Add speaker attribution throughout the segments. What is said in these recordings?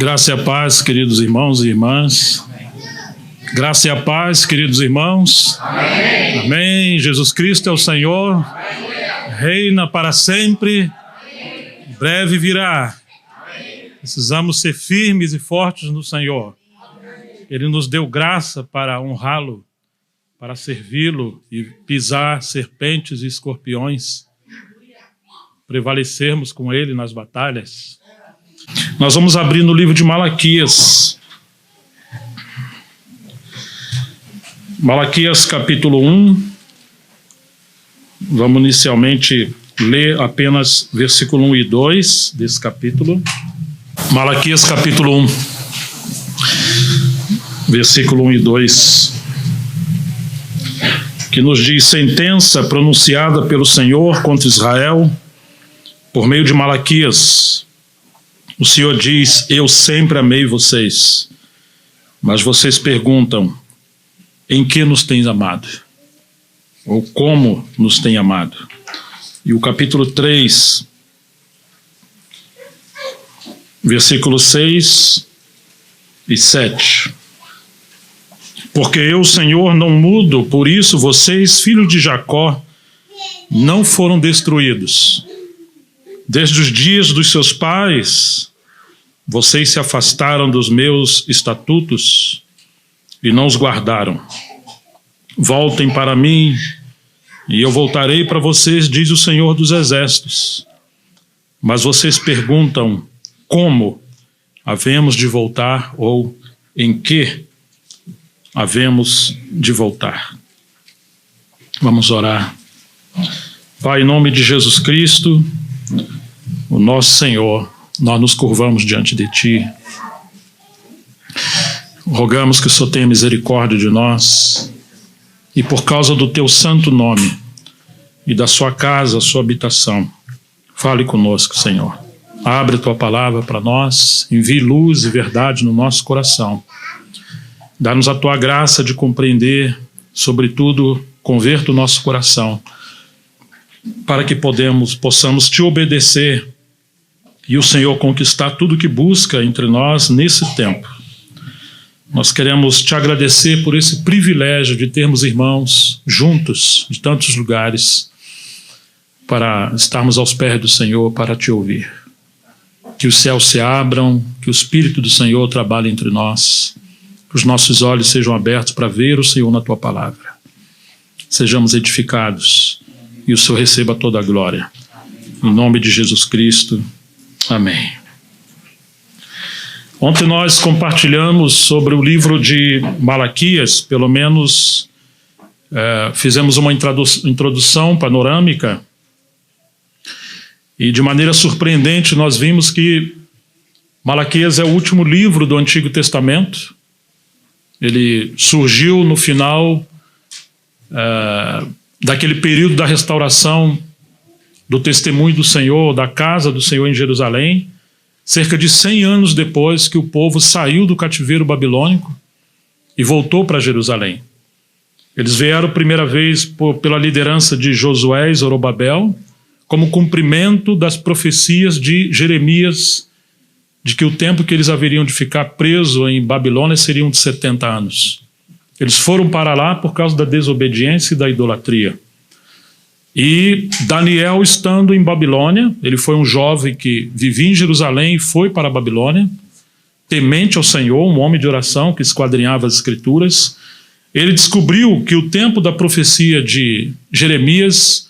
Speaker 1: Graça e a paz, queridos irmãos e irmãs. Graça e a paz, queridos irmãos.
Speaker 2: Amém.
Speaker 1: Amém. Jesus Cristo é o Senhor.
Speaker 2: Amém.
Speaker 1: Reina para sempre.
Speaker 2: Amém.
Speaker 1: Breve virá.
Speaker 2: Amém.
Speaker 1: Precisamos ser firmes e fortes no Senhor.
Speaker 2: Amém.
Speaker 1: Ele nos deu graça para honrá-lo, para servi-lo e pisar serpentes e escorpiões, prevalecermos com ele nas batalhas. Nós vamos abrir no livro de Malaquias. Malaquias capítulo 1. Vamos inicialmente ler apenas versículo 1 e 2 desse capítulo. Malaquias capítulo 1, versículo 1 e 2, que nos diz: sentença pronunciada pelo Senhor contra Israel, por meio de Malaquias. O Senhor diz: eu sempre amei vocês, mas vocês perguntam: em que nos tens amado? Ou como nos tem amado? E o capítulo 3, versículos 6 e 7. Porque eu, Senhor, não mudo, por isso vocês, filhos de Jacó, não foram destruídos. Desde os dias dos seus pais, vocês se afastaram dos meus estatutos e não os guardaram. Voltem para mim, e eu voltarei para vocês, diz o Senhor dos Exércitos. Mas vocês perguntam: como havemos de voltar, ou em que havemos de voltar? Vamos orar. Pai, em nome de Jesus Cristo, o nosso Senhor, nós nos curvamos diante de Ti. Rogamos que o Senhor tenha misericórdia de nós, e por causa do Teu santo nome e da Sua casa, a Sua habitação, fale conosco, Senhor. Abre a Tua palavra para nós, envie luz e verdade no nosso coração. Dá-nos a Tua graça de compreender, sobretudo, converta o nosso coração, para que possamos Te obedecer e o Senhor conquistar tudo que busca entre nós nesse tempo. Nós queremos Te agradecer por esse privilégio de termos irmãos juntos, de tantos lugares, para estarmos aos pés do Senhor, para Te ouvir. Que os céus se abram, que o Espírito do Senhor trabalhe entre nós, que os nossos olhos sejam abertos para ver o Senhor na Tua palavra. Sejamos edificados e o Senhor receba toda a glória. Em nome de Jesus Cristo. Amém. Ontem nós compartilhamos sobre o livro de Malaquias, pelo menos fizemos uma introdução panorâmica, e de maneira surpreendente nós vimos que Malaquias é o último livro do Antigo Testamento. Ele surgiu no final daquele período da restauração do testemunho do Senhor, da casa do Senhor em Jerusalém, cerca de 100 anos depois que o povo saiu do cativeiro babilônico e voltou para Jerusalém. Eles vieram primeira vez pela liderança de Josué e Zorobabel, como cumprimento das profecias de Jeremias, de que o tempo que eles haveriam de ficar presos em Babilônia seriam de 70 anos. Eles foram para lá por causa da desobediência e da idolatria. E Daniel, estando em Babilônia, ele foi um jovem que vivia em Jerusalém e foi para a Babilônia, temente ao Senhor, um homem de oração que esquadrinhava as Escrituras. Ele descobriu que o tempo da profecia de Jeremias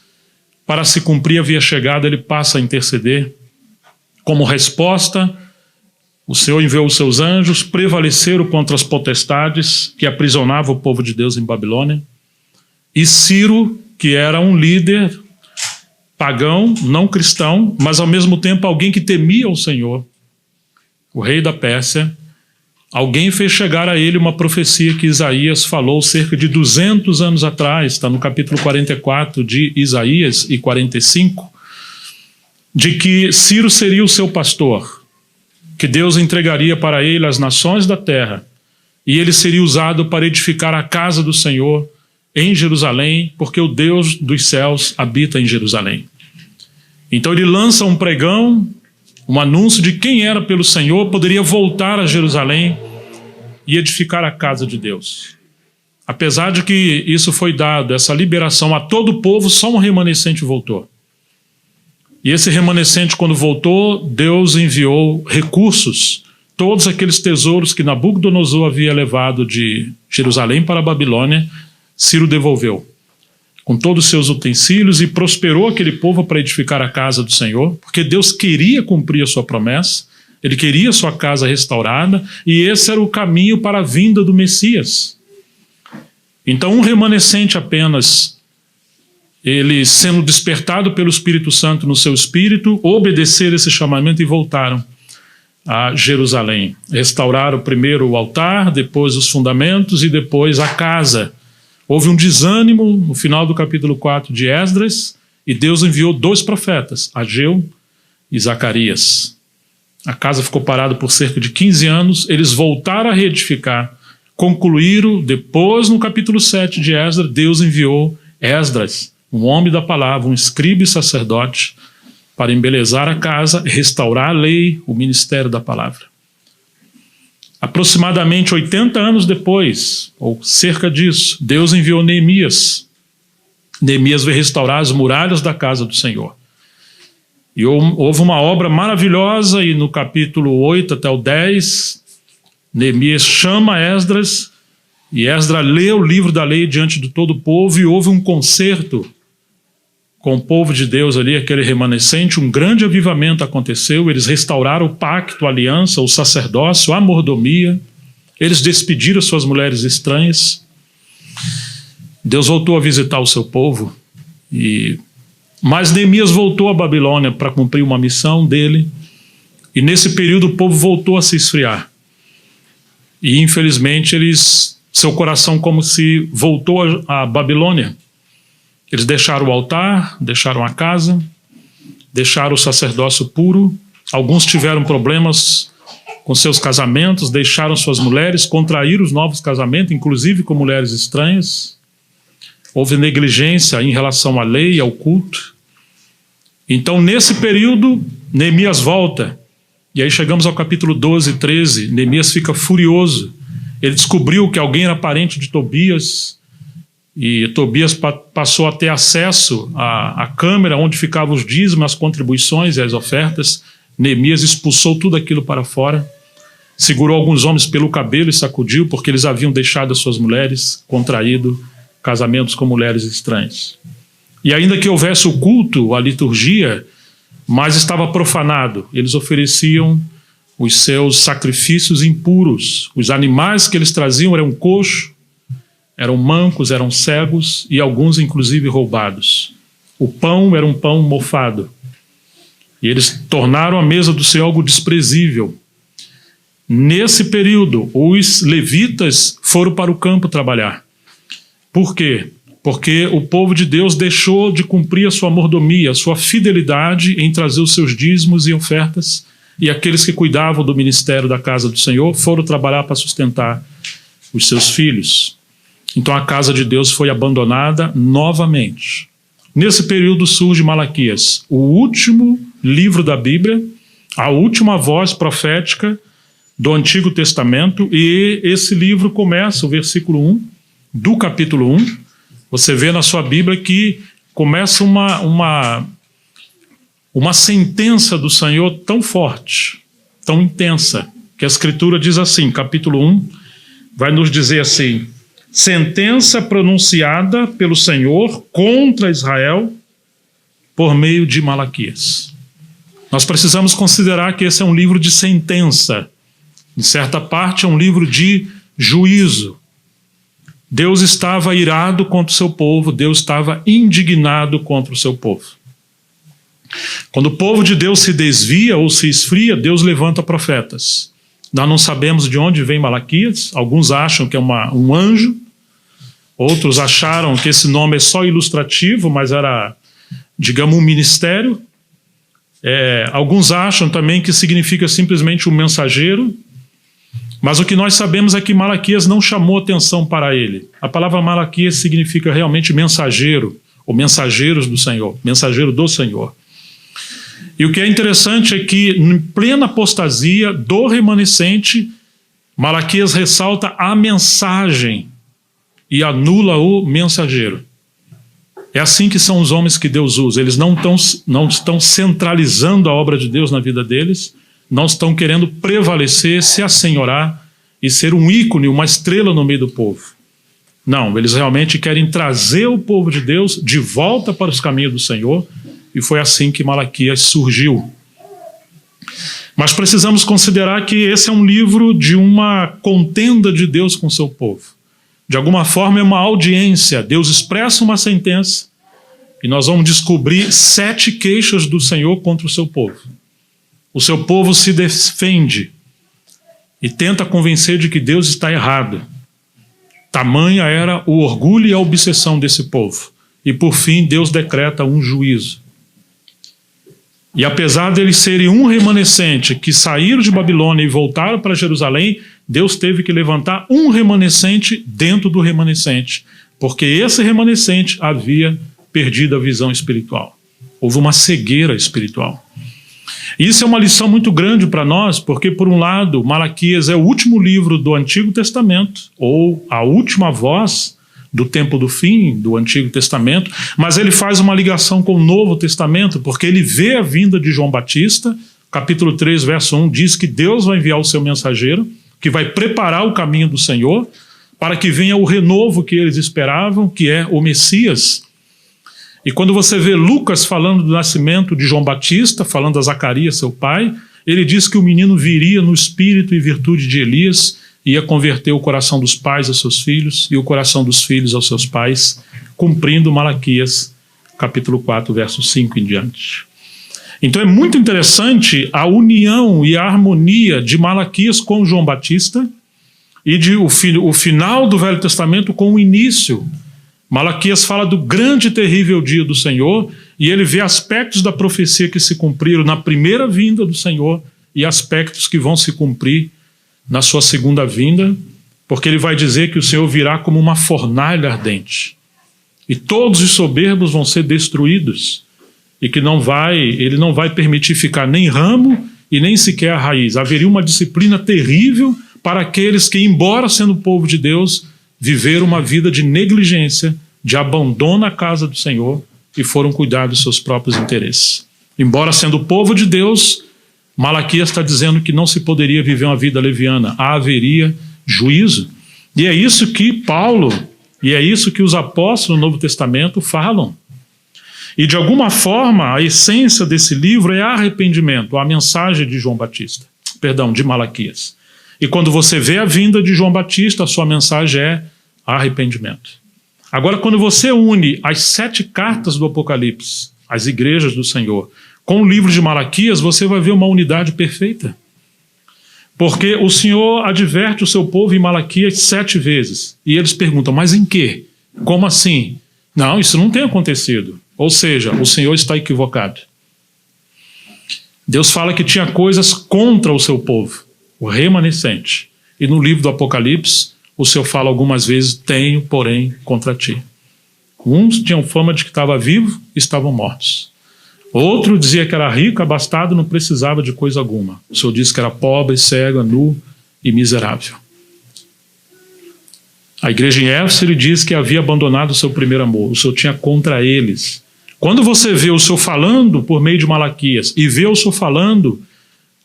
Speaker 1: para se cumprir havia chegado. Ele passa a interceder. Como resposta, o Senhor enviou os seus anjos, prevaleceram contra as potestades que aprisionavam o povo de Deus em Babilônia. E Ciro, que era um líder pagão, não cristão, mas ao mesmo tempo alguém que temia o Senhor, o rei da Pérsia, alguém fez chegar a ele uma profecia que Isaías falou cerca de 200 anos atrás, está no capítulo 44 de Isaías e 45, de que Ciro seria o seu pastor, que Deus entregaria para ele as nações da terra, e ele seria usado para edificar a casa do Senhor em Jerusalém, porque o Deus dos céus habita em Jerusalém. Então ele lança um pregão um anúncio de quem era pelo Senhor, poderia voltar a Jerusalém e edificar a casa de Deus. Apesar de que isso foi dado, essa liberação a todo o povo, só um remanescente voltou. E esse remanescente, quando voltou, Deus enviou recursos, todos aqueles tesouros que Nabucodonosor havia levado de Jerusalém para a Babilônia, Ciro devolveu, com todos os seus utensílios, e prosperou aquele povo para edificar a casa do Senhor, porque Deus queria cumprir a sua promessa, Ele queria a sua casa restaurada, e esse era o caminho para a vinda do Messias. Então, um remanescente apenas, ele sendo despertado pelo Espírito Santo no seu espírito, obedeceram esse chamamento e voltaram a Jerusalém. Restauraram primeiro o altar, depois os fundamentos e depois a casa. Houve um desânimo no final do capítulo 4 de Esdras, e Deus enviou 2 profetas, Ageu e Zacarias. A casa ficou parada por cerca de 15 anos, eles voltaram a reedificar, concluíram. Depois, no capítulo 7 de Esdras, Deus enviou Esdras, um homem da palavra, um escriba e sacerdote, para embelezar a casa, restaurar a lei, o ministério da palavra. Aproximadamente 80 anos depois, ou cerca disso, Deus enviou Neemias. Neemias veio restaurar as muralhas da casa do Senhor. E houve uma obra maravilhosa, e no capítulo 8 até o 10, Neemias chama Esdras, e Esdras lê o livro da lei diante de todo o povo, e houve um concerto com o povo de Deus ali, aquele remanescente. Um grande avivamento aconteceu, eles restauraram o pacto, a aliança, o sacerdócio, a mordomia, eles despediram suas mulheres estranhas. Deus voltou a visitar o seu povo, mas Neemias voltou à Babilônia para cumprir uma missão dele, e nesse período o povo voltou a se esfriar. E infelizmente seu coração como se voltou à Babilônia. Eles deixaram o altar, deixaram a casa, deixaram o sacerdócio puro. Alguns tiveram problemas com seus casamentos, deixaram suas mulheres, contraíram os novos casamentos, inclusive com mulheres estranhas. Houve negligência em relação à lei e ao culto. Então, nesse período, Neemias volta. E aí chegamos ao capítulo 12 e 13. Neemias fica furioso. Ele descobriu que alguém era parente de Tobias, e Tobias passou a ter acesso à câmara onde ficavam os dízimos, as contribuições e as ofertas. Neemias expulsou tudo aquilo para fora, segurou alguns homens pelo cabelo e sacudiu, porque eles haviam deixado as suas mulheres, contraído casamentos com mulheres estranhas. E ainda que houvesse o culto, a liturgia, mas estava profanado. Eles ofereciam os seus sacrifícios impuros. Os animais que eles traziam eram coxos, eram mancos, eram cegos, e alguns inclusive roubados. O pão era um pão mofado. E eles tornaram a mesa do Senhor algo desprezível. Nesse período, os levitas foram para o campo trabalhar. Por quê? Porque o povo de Deus deixou de cumprir a sua mordomia, a sua fidelidade em trazer os seus dízimos e ofertas, e aqueles que cuidavam do ministério da casa do Senhor foram trabalhar para sustentar os seus filhos. Então a casa de Deus foi abandonada novamente. Nesse período surge Malaquias, o último livro da Bíblia, a última voz profética do Antigo Testamento, e esse livro começa, o versículo 1 do capítulo 1, você vê na sua Bíblia que começa uma sentença do Senhor tão forte, tão intensa, que a Escritura diz assim, capítulo 1, vai nos dizer assim: sentença pronunciada pelo Senhor contra Israel por meio de Malaquias. Nós precisamos considerar que esse é um livro de sentença. Em certa parte é um livro de juízo. Deus estava irado contra o seu povo, Deus estava indignado contra o seu povo. Quando o povo de Deus se desvia ou se esfria, Deus levanta profetas. Nós não sabemos de onde vem Malaquias, alguns acham que é um anjo, outros acharam que esse nome é só ilustrativo, mas era, digamos, um ministério. Alguns acham também que significa simplesmente um mensageiro, mas o que nós sabemos é que Malaquias não chamou atenção para ele. A palavra Malaquias significa realmente mensageiro, ou mensageiros do Senhor, mensageiro do Senhor. E o que é interessante é que, em plena apostasia do remanescente, Malaquias ressalta a mensagem e anula o mensageiro. É assim que são os homens que Deus usa. Eles não estão centralizando a obra de Deus na vida deles, não estão querendo prevalecer, se assenhorar e ser um ícone, uma estrela no meio do povo. Não, eles realmente querem trazer o povo de Deus de volta para os caminhos do Senhor, e foi assim que Malaquias surgiu. Mas precisamos considerar que esse é um livro de uma contenda de Deus com o seu povo. De alguma forma é uma audiência. Deus expressa uma sentença e nós vamos descobrir 7 queixas do Senhor contra o seu povo. O seu povo se defende e tenta convencer de que Deus está errado. Tamanha era o orgulho e a obsessão desse povo. E por fim Deus decreta um juízo. E apesar deles serem um remanescente que saíram de Babilônia e voltaram para Jerusalém, Deus teve que levantar um remanescente dentro do remanescente, porque esse remanescente havia perdido a visão espiritual. Houve uma cegueira espiritual. Isso é uma lição muito grande para nós, porque por um lado, Malaquias é o último livro do Antigo Testamento, ou a última voz do tempo do fim do Antigo Testamento, mas ele faz uma ligação com o Novo Testamento, porque ele vê a vinda de João Batista. Capítulo 3, verso 1 diz que Deus vai enviar o seu mensageiro, que vai preparar o caminho do Senhor, para que venha o renovo que eles esperavam, que é o Messias. E quando você vê Lucas falando do nascimento de João Batista, falando a Zacarias, seu pai, ele diz que o menino viria no espírito e virtude de Elias, ia converter o coração dos pais aos seus filhos e o coração dos filhos aos seus pais, cumprindo Malaquias, capítulo 4, verso 5 em diante. Então é muito interessante a união e a harmonia de Malaquias com João Batista e o final do Velho Testamento com o início. Malaquias fala do grande e terrível dia do Senhor e ele vê aspectos da profecia que se cumpriram na primeira vinda do Senhor e aspectos que vão se cumprir na sua segunda vinda, porque ele vai dizer que o Senhor virá como uma fornalha ardente e todos os soberbos vão ser destruídos e que ele não vai permitir ficar nem ramo e nem sequer a raiz. Haveria uma disciplina terrível para aqueles que, embora sendo povo de Deus, viveram uma vida de negligência, de abandono à casa do Senhor e foram cuidar dos seus próprios interesses. Embora sendo povo de Deus, Malaquias está dizendo que não se poderia viver uma vida leviana, haveria juízo. E é isso que Paulo, e é isso que os apóstolos no Novo Testamento falam. E de alguma forma, a essência desse livro é arrependimento, a mensagem de de Malaquias. E quando você vê a vinda de João Batista, a sua mensagem é arrependimento. Agora, quando você une as 7 cartas do Apocalipse, as igrejas do Senhor, com o livro de Malaquias, você vai ver uma unidade perfeita. Porque o Senhor adverte o seu povo em Malaquias 7 vezes. E eles perguntam, mas em quê? Como assim? Não, isso não tem acontecido. Ou seja, o Senhor está equivocado. Deus fala que tinha coisas contra o seu povo, o remanescente. E no livro do Apocalipse, o Senhor fala algumas vezes, tenho, porém, contra ti. Uns tinham fama de que estava vivo e estavam mortos. Outro dizia que era rico, abastado, não precisava de coisa alguma. O Senhor disse que era pobre, cego, nu e miserável. A igreja em Éfeso, ele diz que havia abandonado o seu primeiro amor. O Senhor tinha contra eles. Quando você vê o Senhor falando por meio de Malaquias e vê o Senhor falando,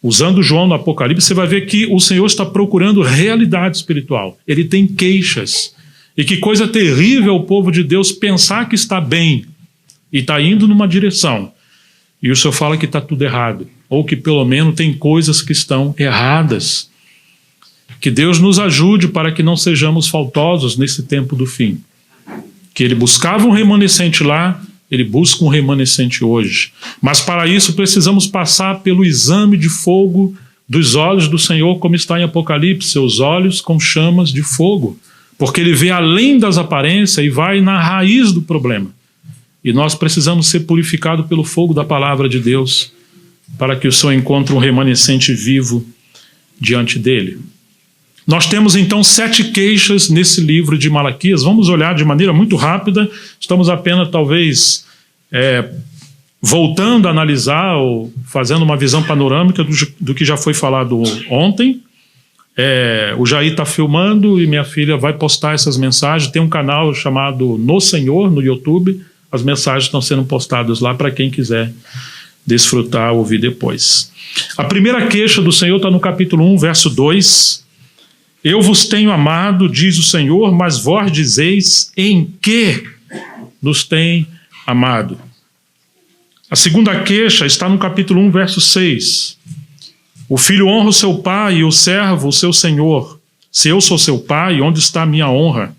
Speaker 1: usando João no Apocalipse, você vai ver que o Senhor está procurando realidade espiritual. Ele tem queixas. E que coisa terrível o povo de Deus pensar que está bem e está indo numa direção. E o Senhor fala que está tudo errado, ou que pelo menos tem coisas que estão erradas. Que Deus nos ajude para que não sejamos faltosos nesse tempo do fim. Que ele buscava um remanescente lá, ele busca um remanescente hoje. Mas para isso precisamos passar pelo exame de fogo dos olhos do Senhor, como está em Apocalipse, seus olhos com chamas de fogo. Porque ele vê além das aparências e vai na raiz do problema. E nós precisamos ser purificados pelo fogo da palavra de Deus para que o Senhor encontre um remanescente vivo diante dele. Nós temos então 7 queixas nesse livro de Malaquias. Vamos olhar de maneira muito rápida. Estamos apenas talvez voltando a analisar, ou fazendo uma visão panorâmica do que já foi falado ontem. O Jair está filmando e minha filha vai postar essas mensagens. Tem um canal chamado No Senhor, no YouTube. As mensagens estão sendo postadas lá para quem quiser desfrutar, ouvir depois. A primeira queixa do Senhor está no capítulo 1, verso 2. Eu vos tenho amado, diz o Senhor, mas vós dizeis em que nos tem amado. A segunda queixa está no capítulo 1, verso 6. O filho honra o seu pai e o servo o seu senhor. Se eu sou seu pai, onde está a minha honra?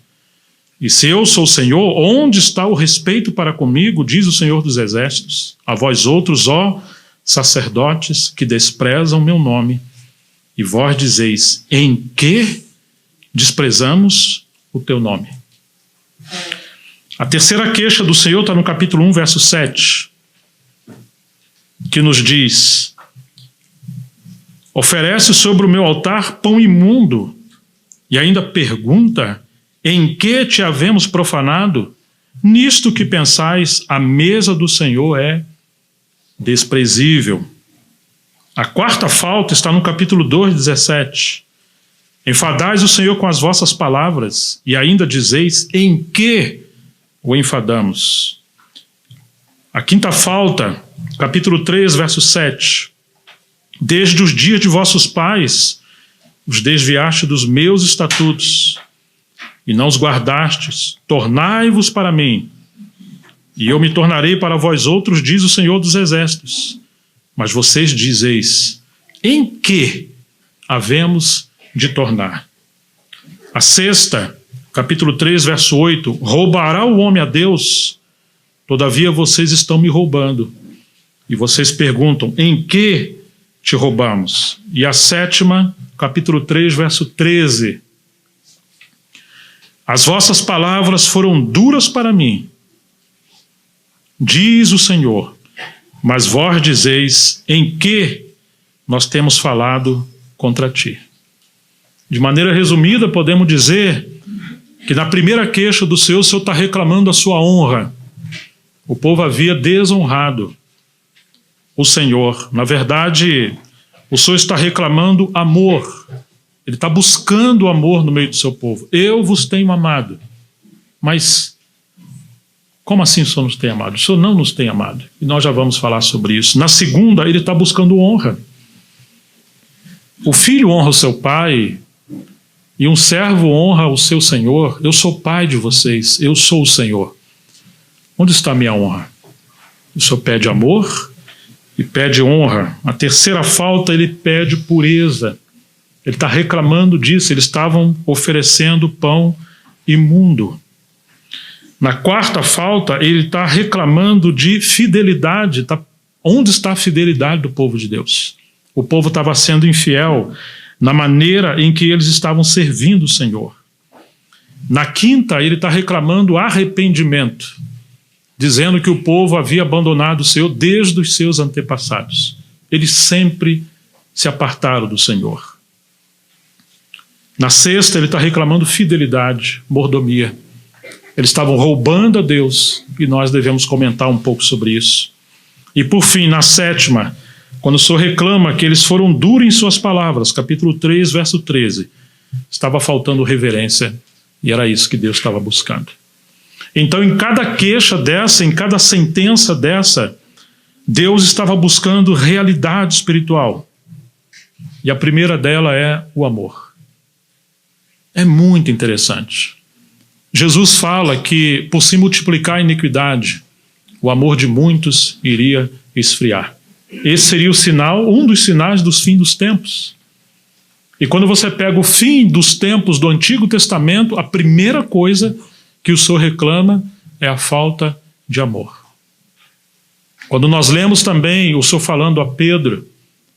Speaker 1: E se eu sou o Senhor, onde está o respeito para comigo, diz o Senhor dos Exércitos? A vós outros, ó sacerdotes, que desprezam meu nome, e vós dizeis, em que desprezamos o teu nome? A terceira queixa do Senhor está no capítulo 1, verso 7, que nos diz, oferece sobre o meu altar pão imundo, e ainda pergunta, em que te havemos profanado? Nisto que pensais, a mesa do Senhor é desprezível. A quarta falta está no capítulo 2, 17. Enfadais o Senhor com as vossas palavras, e ainda dizeis, em que o enfadamos? A quinta falta, capítulo 3, verso 7. Desde os dias de vossos pais, os desviaste dos meus estatutos, e não os guardastes. Tornai-vos para mim, e eu me tornarei para vós outros, diz o Senhor dos Exércitos. Mas vocês dizeis, em que havemos de tornar? A sexta, capítulo 3, verso 8, roubará o homem a Deus? Todavia vocês estão me roubando. E vocês perguntam, em que te roubamos? E a sétima, capítulo 3, verso 13, as vossas palavras foram duras para mim, diz o Senhor, mas vós dizeis, em que nós temos falado contra ti? De maneira resumida, podemos dizer que na primeira queixa do Senhor, o Senhor está reclamando a sua honra. O povo havia desonrado o Senhor. Na verdade, o Senhor está reclamando amor. Ele está buscando amor no meio do seu povo. Eu vos tenho amado. Mas como assim o Senhor nos tem amado? O Senhor não nos tem amado. E nós já vamos falar sobre isso. Na segunda, ele está buscando honra. O filho honra o seu pai e um servo honra o seu senhor. Eu sou pai de vocês. Eu sou o Senhor. Onde está a minha honra? O Senhor pede amor e pede honra. A terceira falta, ele pede pureza. Ele está reclamando disso, eles estavam oferecendo pão imundo. Na quarta falta, ele está reclamando de fidelidade. Onde está a fidelidade do povo de Deus? O povo estava sendo infiel na maneira em que eles estavam servindo o Senhor. Na quinta, ele está reclamando arrependimento, dizendo que o povo havia abandonado o Senhor desde os seus antepassados. Eles sempre se apartaram do Senhor. Na sexta, ele está reclamando fidelidade, mordomia. Eles estavam roubando a Deus, e nós devemos comentar um pouco sobre isso. E por fim, na sétima, quando o Senhor reclama que eles foram duros em suas palavras, capítulo 3, verso 13, estava faltando reverência, e era isso que Deus estava buscando. Então, em cada queixa dessa, em cada sentença dessa, Deus estava buscando realidade espiritual. E a primeira dela é o amor. É muito interessante. Jesus fala que, por se multiplicar a iniquidade, o amor de muitos iria esfriar. Esse seria o sinal, um dos sinais dos fins dos tempos. E quando você pega o fim dos tempos do Antigo Testamento, a primeira coisa que o Senhor reclama é a falta de amor. Quando nós lemos também o Senhor falando a Pedro,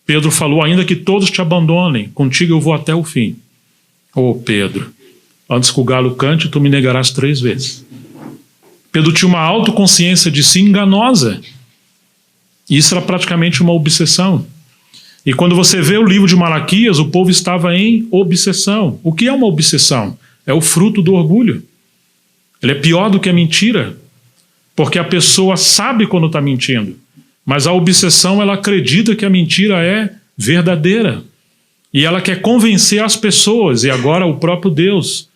Speaker 1: Pedro falou, ainda que todos te abandonem, contigo eu vou até o fim. Ô Pedro, antes que o galo cante, tu me negarás 3 vezes. Pedro tinha uma autoconsciência de si enganosa. Isso era praticamente uma obsessão. E quando você vê o livro de Malaquias, o povo estava em obsessão. O que é uma obsessão? É o fruto do orgulho. Ele é pior do que a mentira, porque a pessoa sabe quando está mentindo. Mas a obsessão, ela acredita que a mentira é verdadeira. E ela quer convencer as pessoas, e agora o próprio Deus,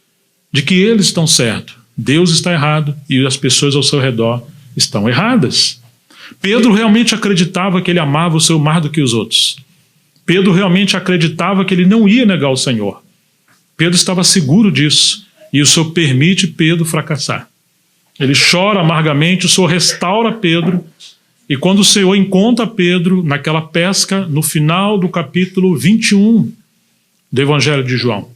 Speaker 1: de que eles estão certos. Deus está errado e as pessoas ao seu redor estão erradas. Pedro realmente acreditava que ele amava o Senhor mais do que os outros. Pedro realmente acreditava que ele não ia negar o Senhor. Pedro estava seguro disso. E o Senhor permite Pedro fracassar. Ele chora amargamente, o Senhor restaura Pedro. E quando o Senhor encontra Pedro naquela pesca, no final do capítulo 21 do Evangelho de João,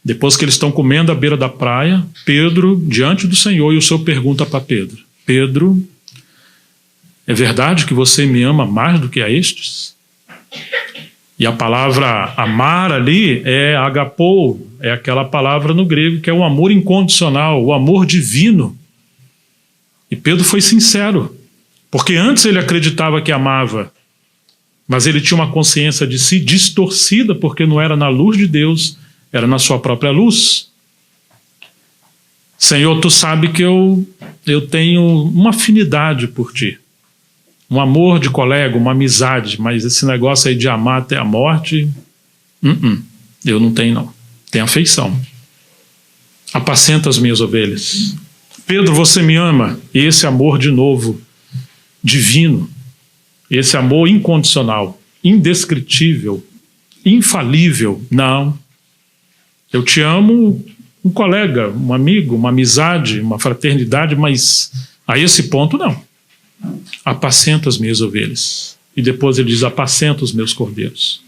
Speaker 1: depois que eles estão comendo à beira da praia, Pedro diante do Senhor, e o Senhor pergunta para Pedro: Pedro, é verdade que você me ama mais do que a estes? E a palavra amar ali é agapou, é aquela palavra no grego que é o amor incondicional, o amor divino. E Pedro foi sincero, porque antes ele acreditava que amava, mas ele tinha uma consciência de si distorcida, porque não era na luz de Deus, era na sua própria luz. Senhor, tu sabe que eu tenho uma afinidade por ti, um amor de colega, uma amizade, mas esse negócio aí de amar até a morte, eu não tenho não, tenho afeição. Apacenta as minhas ovelhas. Pedro, você me ama? E esse amor de novo, divino, esse amor incondicional, indescritível, infalível, não. Eu te amo, um colega, um amigo, uma amizade, uma fraternidade, mas a esse ponto não. Apacenta as minhas ovelhas. E depois ele diz: apacenta os meus cordeiros.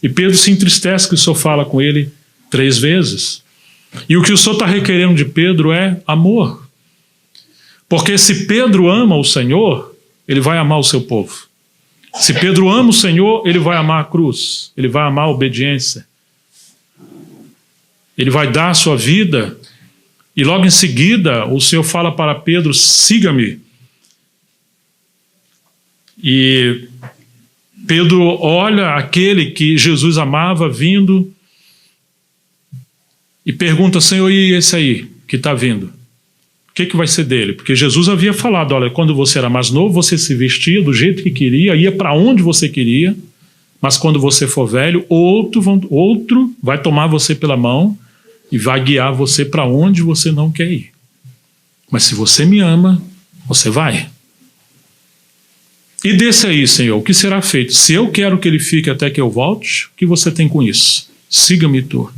Speaker 1: E Pedro se entristece que o Senhor fala com ele 3 vezes. E o que o Senhor está requerendo de Pedro é amor. Porque se Pedro ama o Senhor, ele vai amar o seu povo. Se Pedro ama o Senhor, ele vai amar a cruz, ele vai amar a obediência. Ele vai dar a sua vida. E logo em seguida, o Senhor fala para Pedro: siga-me. E Pedro olha aquele que Jesus amava vindo e pergunta: Senhor, e esse aí que está vindo? O que vai ser dele? Porque Jesus havia falado: olha, quando você era mais novo, você se vestia do jeito que queria, ia para onde você queria, mas quando você for velho, outro vai tomar você pela mão e vai guiar você para onde você não quer ir. Mas se você me ama, você vai. E desse aí, Senhor, o que será feito? Se eu quero que ele fique até que eu volte, o que você tem com isso? Siga-me tu.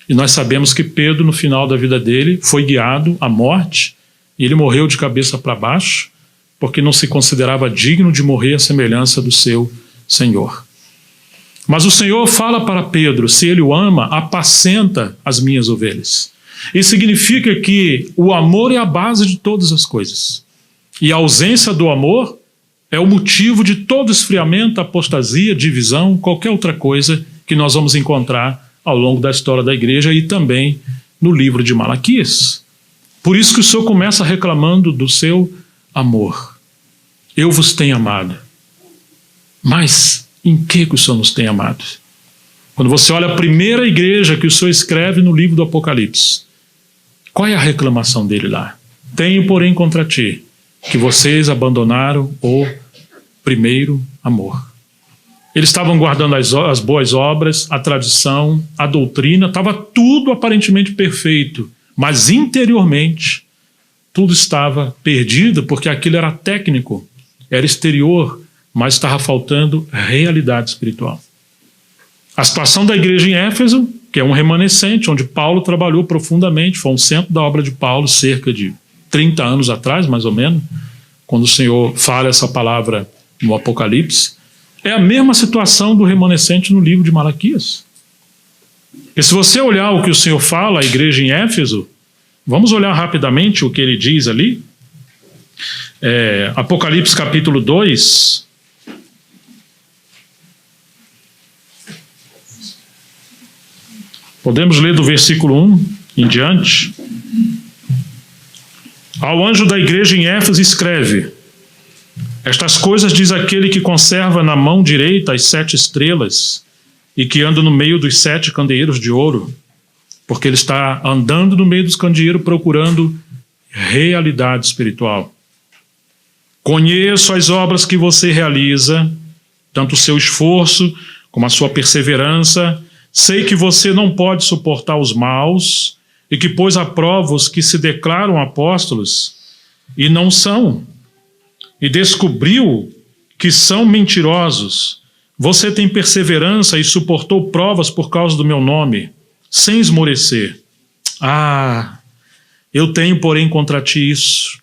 Speaker 1: E nós sabemos que Pedro, no final da vida dele, foi guiado à morte, e ele morreu de cabeça para baixo, porque não se considerava digno de morrer à semelhança do seu Senhor. Mas o Senhor fala para Pedro: se ele o ama, apacenta as minhas ovelhas. Isso significa que o amor é a base de todas as coisas. E a ausência do amor é o motivo de todo esfriamento, apostasia, divisão, qualquer outra coisa que nós vamos encontrar ao longo da história da igreja e também no livro de Malaquias. Por isso que o Senhor começa reclamando do seu amor. Eu vos tenho amado. Mas em que o Senhor nos tem amado? Quando você olha a primeira igreja que o Senhor escreve no livro do Apocalipse, qual é a reclamação dele lá? Tenho, porém, contra ti, que vocês abandonaram o primeiro amor. Eles estavam guardando as boas obras, a tradição, a doutrina, estava tudo aparentemente perfeito, mas interiormente tudo estava perdido, porque aquilo era técnico, era exterior, mas estava faltando realidade espiritual. A situação da igreja em Éfeso, que é um remanescente, onde Paulo trabalhou profundamente, foi um centro da obra de Paulo, cerca de 30 anos atrás, mais ou menos, quando o Senhor fala essa palavra no Apocalipse. É a mesma situação do remanescente no livro de Malaquias. E se você olhar o que o Senhor fala à igreja em Éfeso, vamos olhar rapidamente o que ele diz ali. Apocalipse capítulo 2. Podemos ler do versículo 1 em diante. Ao anjo da igreja em Éfeso escreve: estas coisas diz aquele que conserva na mão direita as 7 estrelas e que anda no meio dos 7 candeeiros de ouro, porque ele está andando no meio dos candeeiros procurando realidade espiritual. Conheço as obras que você realiza, tanto o seu esforço como a sua perseverança. Sei que você não pode suportar os maus e que pôs à prova os que se declaram apóstolos e não são, e descobriu que são mentirosos. Você tem perseverança e suportou provas por causa do meu nome, sem esmorecer. Eu tenho, porém, contra ti isso.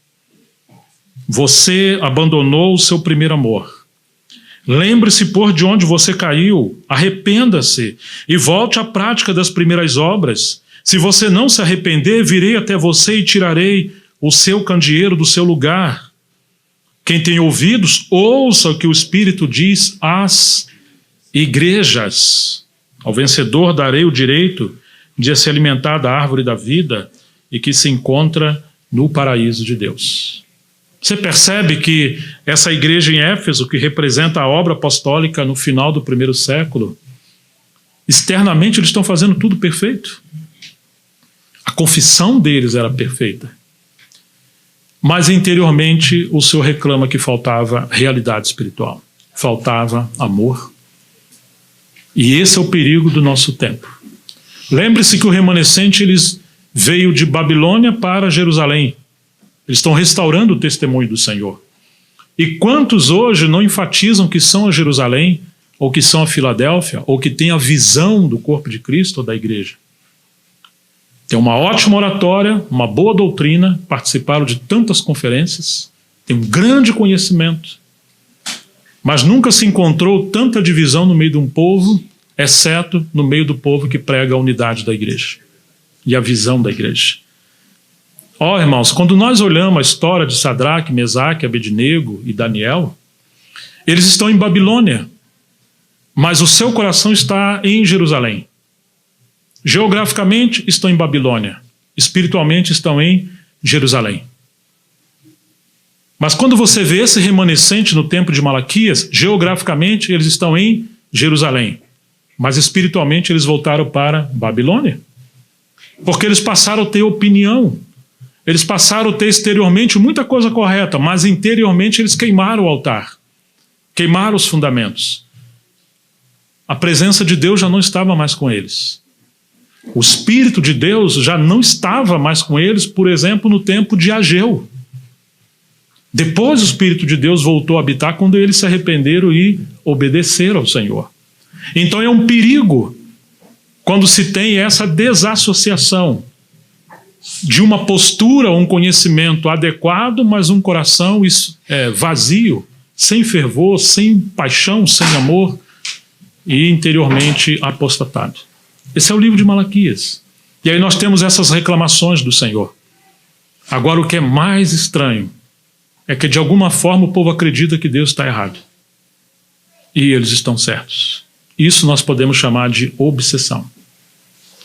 Speaker 1: Você abandonou o seu primeiro amor. Lembre-se, por de onde você caiu, arrependa-se e volte à prática das primeiras obras. Se você não se arrepender, virei até você e tirarei o seu candeeiro do seu lugar. Quem tem ouvidos, ouça o que o Espírito diz às igrejas. Ao vencedor darei o direito de se alimentar da árvore da vida e que se encontra no paraíso de Deus. Você percebe que essa igreja em Éfeso, que representa a obra apostólica no final do primeiro século, externamente eles estão fazendo tudo perfeito. A confissão deles era perfeita. Mas interiormente o Senhor reclama que faltava realidade espiritual, faltava amor. E esse é o perigo do nosso tempo. Lembre-se que o remanescente veio de Babilônia para Jerusalém. Eles estão restaurando o testemunho do Senhor. E quantos hoje não enfatizam que são a Jerusalém, ou que são a Filadélfia, ou que têm a visão do corpo de Cristo ou da igreja? Tem uma ótima oratória, uma boa doutrina, participaram de tantas conferências, tem um grande conhecimento, mas nunca se encontrou tanta divisão no meio de um povo, exceto no meio do povo que prega a unidade da igreja e a visão da igreja. Irmãos, quando nós olhamos a história de Sadraque, Mesaque, Abednego e Daniel, eles estão em Babilônia, mas o seu coração está em Jerusalém. Geograficamente estão em Babilônia, espiritualmente estão em Jerusalém. Mas quando você vê esse remanescente no tempo de Malaquias, geograficamente eles estão em Jerusalém, mas espiritualmente eles voltaram para Babilônia, porque eles passaram a ter opinião. Eles passaram a ter exteriormente muita coisa correta, mas interiormente eles queimaram o altar, queimaram os fundamentos. A presença de Deus já não estava mais com eles. O Espírito de Deus já não estava mais com eles, por exemplo, no tempo de Ageu. Depois o Espírito de Deus voltou a habitar quando eles se arrependeram e obedeceram ao Senhor. Então é um perigo quando se tem essa desassociação de uma postura, um conhecimento adequado, mas um coração vazio, sem fervor, sem paixão, sem amor e interiormente apostatado. Esse é o livro de Malaquias. E aí nós temos essas reclamações do Senhor. Agora o que é mais estranho é que de alguma forma o povo acredita que Deus está errado. E eles estão certos. Isso nós podemos chamar de obsessão.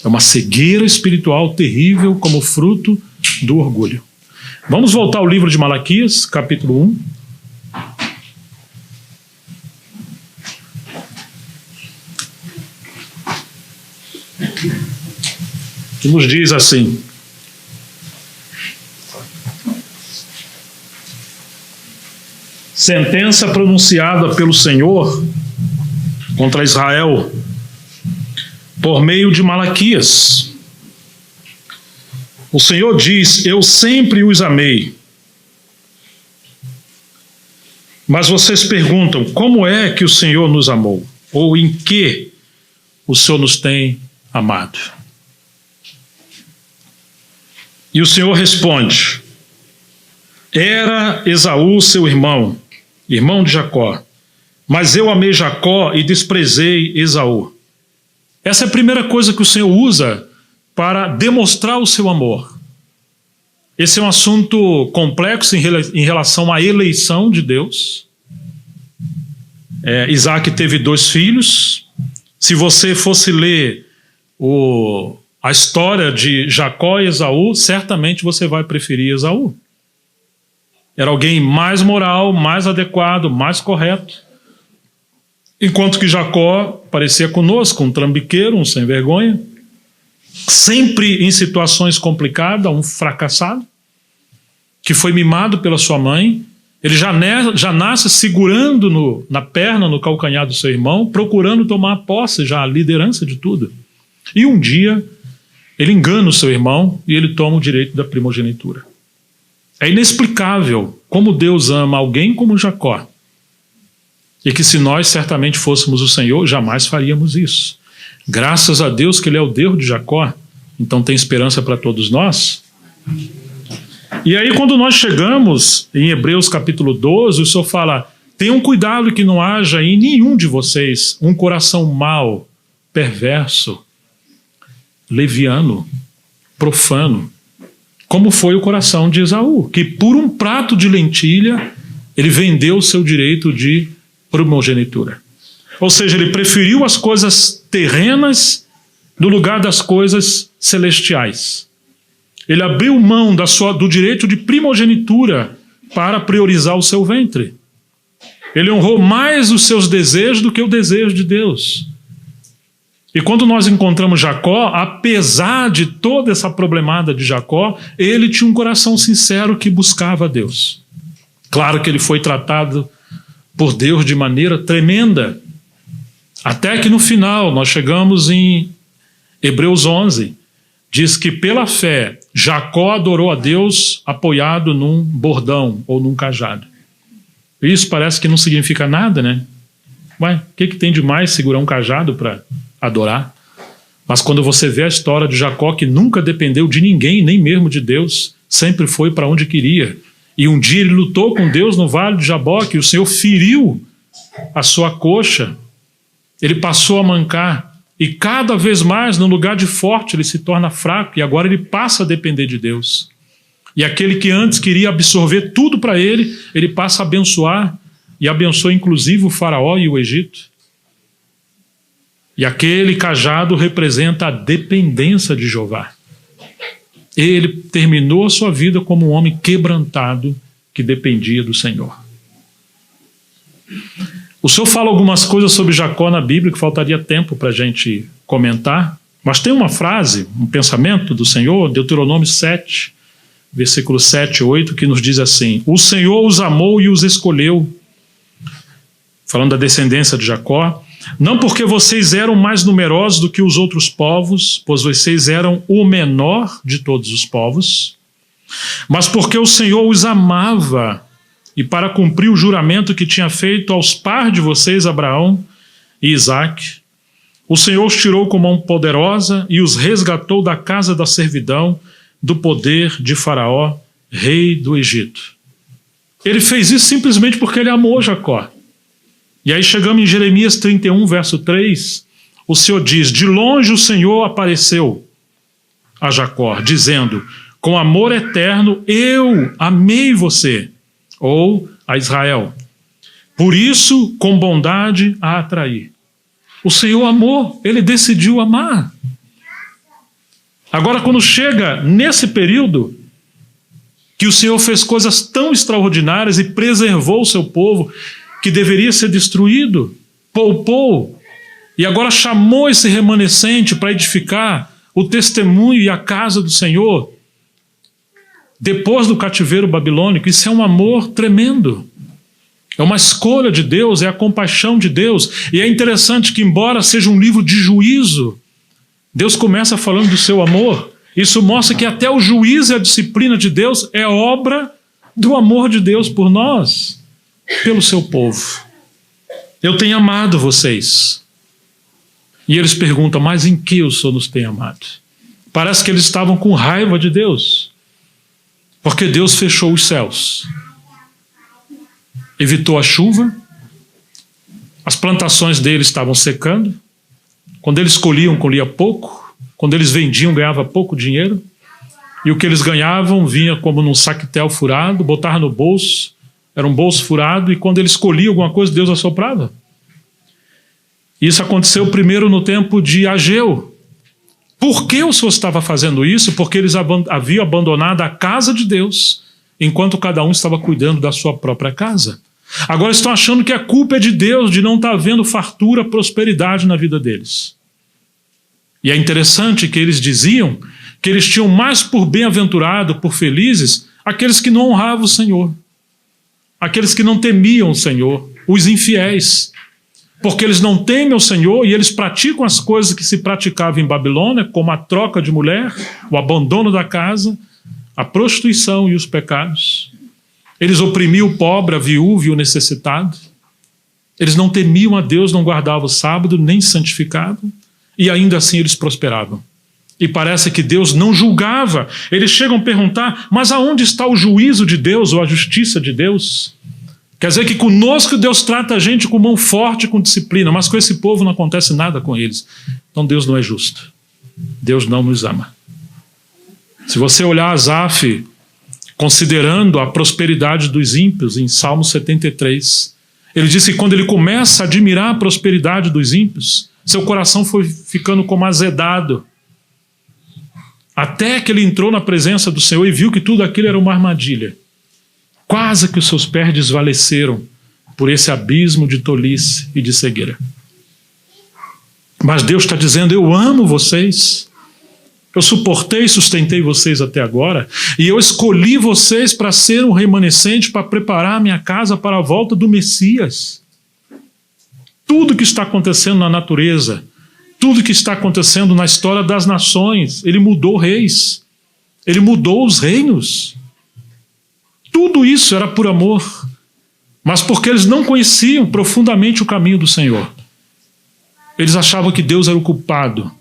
Speaker 1: É uma cegueira espiritual terrível como fruto do orgulho. Vamos voltar ao livro de Malaquias, capítulo 1. Que nos diz assim: sentença pronunciada pelo Senhor contra Israel por meio de Malaquias. O Senhor diz: eu sempre os amei. Mas vocês perguntam: como é que o Senhor nos amou? Ou em que o Senhor nos tem amado? E o Senhor responde: era Esaú seu irmão, irmão de Jacó, mas eu amei Jacó e desprezei Esaú. Essa é a primeira coisa que o Senhor usa para demonstrar o seu amor. Esse é um assunto complexo em relação à eleição de Deus. Isaac teve 2 filhos. Se você fosse ler a história de Jacó e Esaú, certamente você vai preferir Esaú. Era alguém mais moral, mais adequado, mais correto. Enquanto que Jacó parecia conosco, um trambiqueiro, um sem vergonha, sempre em situações complicadas, um fracassado, que foi mimado pela sua mãe Ele já nasce segurando na perna, no calcanhar do seu irmão, procurando tomar posse, já a liderança de tudo. E um dia, ele engana o seu irmão e ele toma o direito da primogenitura. É inexplicável como Deus ama alguém como Jacó. E que se nós certamente fôssemos o Senhor, jamais faríamos isso. Graças a Deus que Ele é o Deus de Jacó, então tem esperança para todos nós. E aí quando nós chegamos em Hebreus capítulo 12, o Senhor fala: tenham cuidado que não haja em nenhum de vocês um coração mau, perverso, leviano, profano, como foi o coração de Esaú, que por um prato de lentilha ele vendeu o seu direito de primogenitura. Ou seja, ele preferiu as coisas terrenas no lugar das coisas celestiais. Ele abriu mão do direito de primogenitura para priorizar o seu ventre. Ele honrou mais os seus desejos do que o desejo de Deus. E quando nós encontramos Jacó, apesar de toda essa problemada de Jacó, ele tinha um coração sincero que buscava a Deus. Claro que ele foi tratado por Deus de maneira tremenda, até que no final nós chegamos em Hebreus 11, diz que pela fé Jacó adorou a Deus apoiado num bordão ou num cajado. Isso parece que não significa nada, né? Ué, o que tem de mais segurar um cajado para adorar? Mas quando você vê a história de Jacó, que nunca dependeu de ninguém, nem mesmo de Deus, sempre foi para onde queria. E um dia ele lutou com Deus no vale de Jaboque, e o Senhor feriu a sua coxa, ele passou a mancar, e cada vez mais, no lugar de forte, ele se torna fraco, e agora ele passa a depender de Deus. E aquele que antes queria absorver tudo para ele, ele passa a abençoar, e abençoa inclusive o faraó e o Egito. E aquele cajado representa a dependência de Jeová. Ele terminou a sua vida como um homem quebrantado que dependia do Senhor. O Senhor fala algumas coisas sobre Jacó na Bíblia que faltaria tempo para a gente comentar, mas tem uma frase, um pensamento do Senhor, Deuteronômio 7, versículos 7 e 8, que nos diz assim: o Senhor os amou e os escolheu, falando da descendência de Jacó, não porque vocês eram mais numerosos do que os outros povos, pois vocês eram o menor de todos os povos, mas porque o Senhor os amava, e para cumprir o juramento que tinha feito aos pais de vocês, Abraão e Isaque, o Senhor os tirou com mão poderosa e os resgatou da casa da servidão, do poder de Faraó, rei do Egito. Ele fez isso simplesmente porque ele amou Jacó. E aí chegamos em Jeremias 31, verso 3, o Senhor diz: de longe o Senhor apareceu a Jacó, dizendo: com amor eterno eu amei você, ou a Israel, por isso com bondade a atraí. O Senhor amou, ele decidiu amar. Agora, quando chega nesse período que o Senhor fez coisas tão extraordinárias e preservou o seu povo, que deveria ser destruído, poupou, e agora chamou esse remanescente para edificar o testemunho e a casa do Senhor, depois do cativeiro babilônico. Isso é um amor tremendo, é uma escolha de Deus, é a compaixão de Deus. E é interessante que, embora seja um livro de juízo, Deus começa falando do seu amor. Isso mostra que até o juízo e a disciplina de Deus é obra do amor de Deus por nós, pelo seu povo. Eu tenho amado vocês. E eles perguntam: mas em que o Senhor nos tem amado? Parece que eles estavam com raiva de Deus, porque Deus fechou os céus, evitou a chuva, as plantações deles estavam secando, quando eles colhiam, colhia pouco, quando eles vendiam, ganhava pouco dinheiro, e o que eles ganhavam vinha como num saquetel furado, botavam no bolso, era um bolso furado, e quando eles colhiam alguma coisa, Deus assoprava. Isso aconteceu primeiro no tempo de Ageu. Por que o Senhor estava fazendo isso? Porque eles haviam abandonado a casa de Deus, enquanto cada um estava cuidando da sua própria casa. Agora estão achando que a culpa é de Deus, de não estar havendo fartura, prosperidade na vida deles. E é interessante que eles diziam que eles tinham mais por bem-aventurado, por felizes, aqueles que não honravam o Senhor. aqueles que não temiam o Senhor, os infiéis. Porque eles não temem o Senhor e eles praticam as coisas que se praticavam em Babilônia, como a troca de mulher, o abandono da casa, a prostituição e os pecados. Eles oprimiam o pobre, a viúva e o necessitado. Eles não temiam a Deus, não guardavam o sábado, nem santificavam, e ainda assim eles prosperavam. E parece que Deus não julgava. Eles chegam a perguntar, mas aonde está o juízo de Deus ou a justiça de Deus? Quer dizer que conosco Deus trata a gente com mão forte, com disciplina, mas com esse povo não acontece nada com eles. Então Deus não é justo. Deus não nos ama. Se você olhar Asaf, considerando a prosperidade dos ímpios, em Salmo 73, ele disse que quando ele começa a admirar a prosperidade dos ímpios, seu coração foi ficando como azedado. Até que ele entrou na presença do Senhor e viu que tudo aquilo era uma armadilha. Quase que os seus pés desvaleceram por esse abismo de tolice e de cegueira. Mas Deus está dizendo, eu amo vocês. Eu suportei e sustentei vocês até agora, e eu escolhi vocês para ser um remanescente, para preparar a minha casa para a volta do Messias. Tudo que está acontecendo na natureza, tudo que está acontecendo na história das nações, ele mudou reis, ele mudou os reinos. Tudo isso era por amor, mas porque eles não conheciam profundamente o caminho do Senhor. Eles achavam que Deus era o culpado,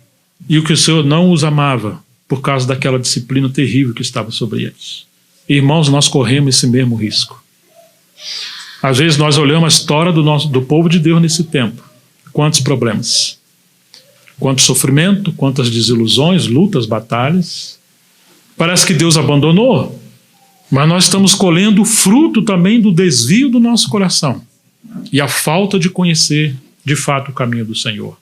Speaker 1: e que o Senhor não os amava por causa daquela disciplina terrível que estava sobre eles. Irmãos, nós corremos esse mesmo risco. Às vezes nós olhamos a história do povo de Deus nesse tempo. Quantos problemas, quanto sofrimento, quantas desilusões, lutas, batalhas. Parece que Deus abandonou, mas nós estamos colhendo o fruto também do desvio do nosso coração e a falta de conhecer de fato o caminho do Senhor.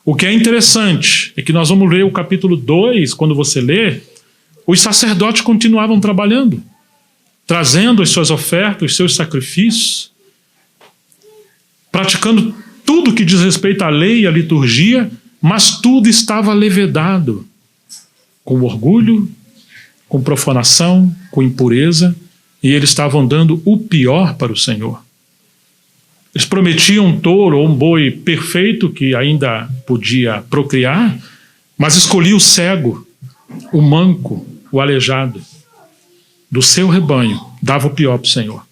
Speaker 1: O que é interessante é que nós vamos ler o capítulo 2, quando você lê, os sacerdotes continuavam trabalhando, trazendo as suas ofertas, os seus sacrifícios, praticando tudo que diz respeito à lei e à liturgia, mas tudo estava levedado, com orgulho, com profanação, com impureza, e eles estavam dando o pior para o Senhor. Eles prometiam um touro ou um boi perfeito que ainda podia procriar, mas escolhiam o cego, o manco, o aleijado do seu rebanho, dava o pior para o Senhor.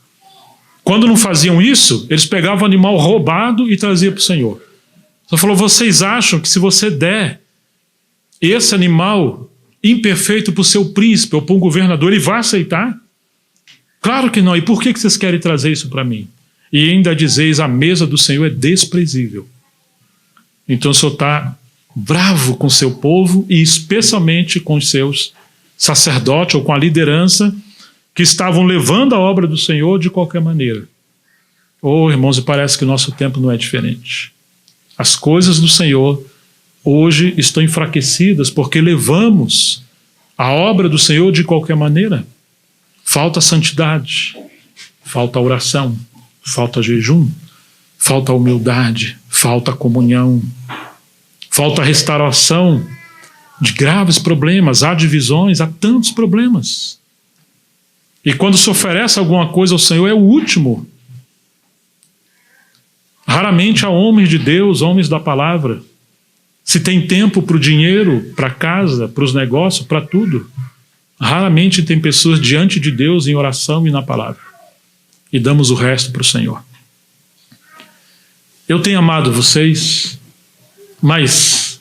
Speaker 1: Quando não faziam isso, eles pegavam o animal roubado e traziam para o Senhor. Só falou, vocês acham que se você der esse animal imperfeito para o seu príncipe ou para um governador, ele vai aceitar? Claro que não. E por que vocês querem trazer isso para mim? E ainda dizeis, a mesa do Senhor é desprezível. Então o Senhor está bravo com o seu povo e especialmente com os seus sacerdotes ou com a liderança que estavam levando a obra do Senhor de qualquer maneira. Oh, irmãos, e parece que o nosso tempo não é diferente. As coisas do Senhor hoje estão enfraquecidas porque levamos a obra do Senhor de qualquer maneira. Falta santidade, falta oração, falta jejum, falta humildade, falta comunhão, falta restauração de graves problemas, há divisões, há tantos problemas. E quando se oferece alguma coisa ao Senhor, é o último. Raramente há homens de Deus, homens da palavra. Se tem tempo para o dinheiro, para a casa, para os negócios, para tudo. Raramente tem pessoas diante de Deus em oração e na palavra. E damos o resto para o Senhor. Eu tenho amado vocês, mas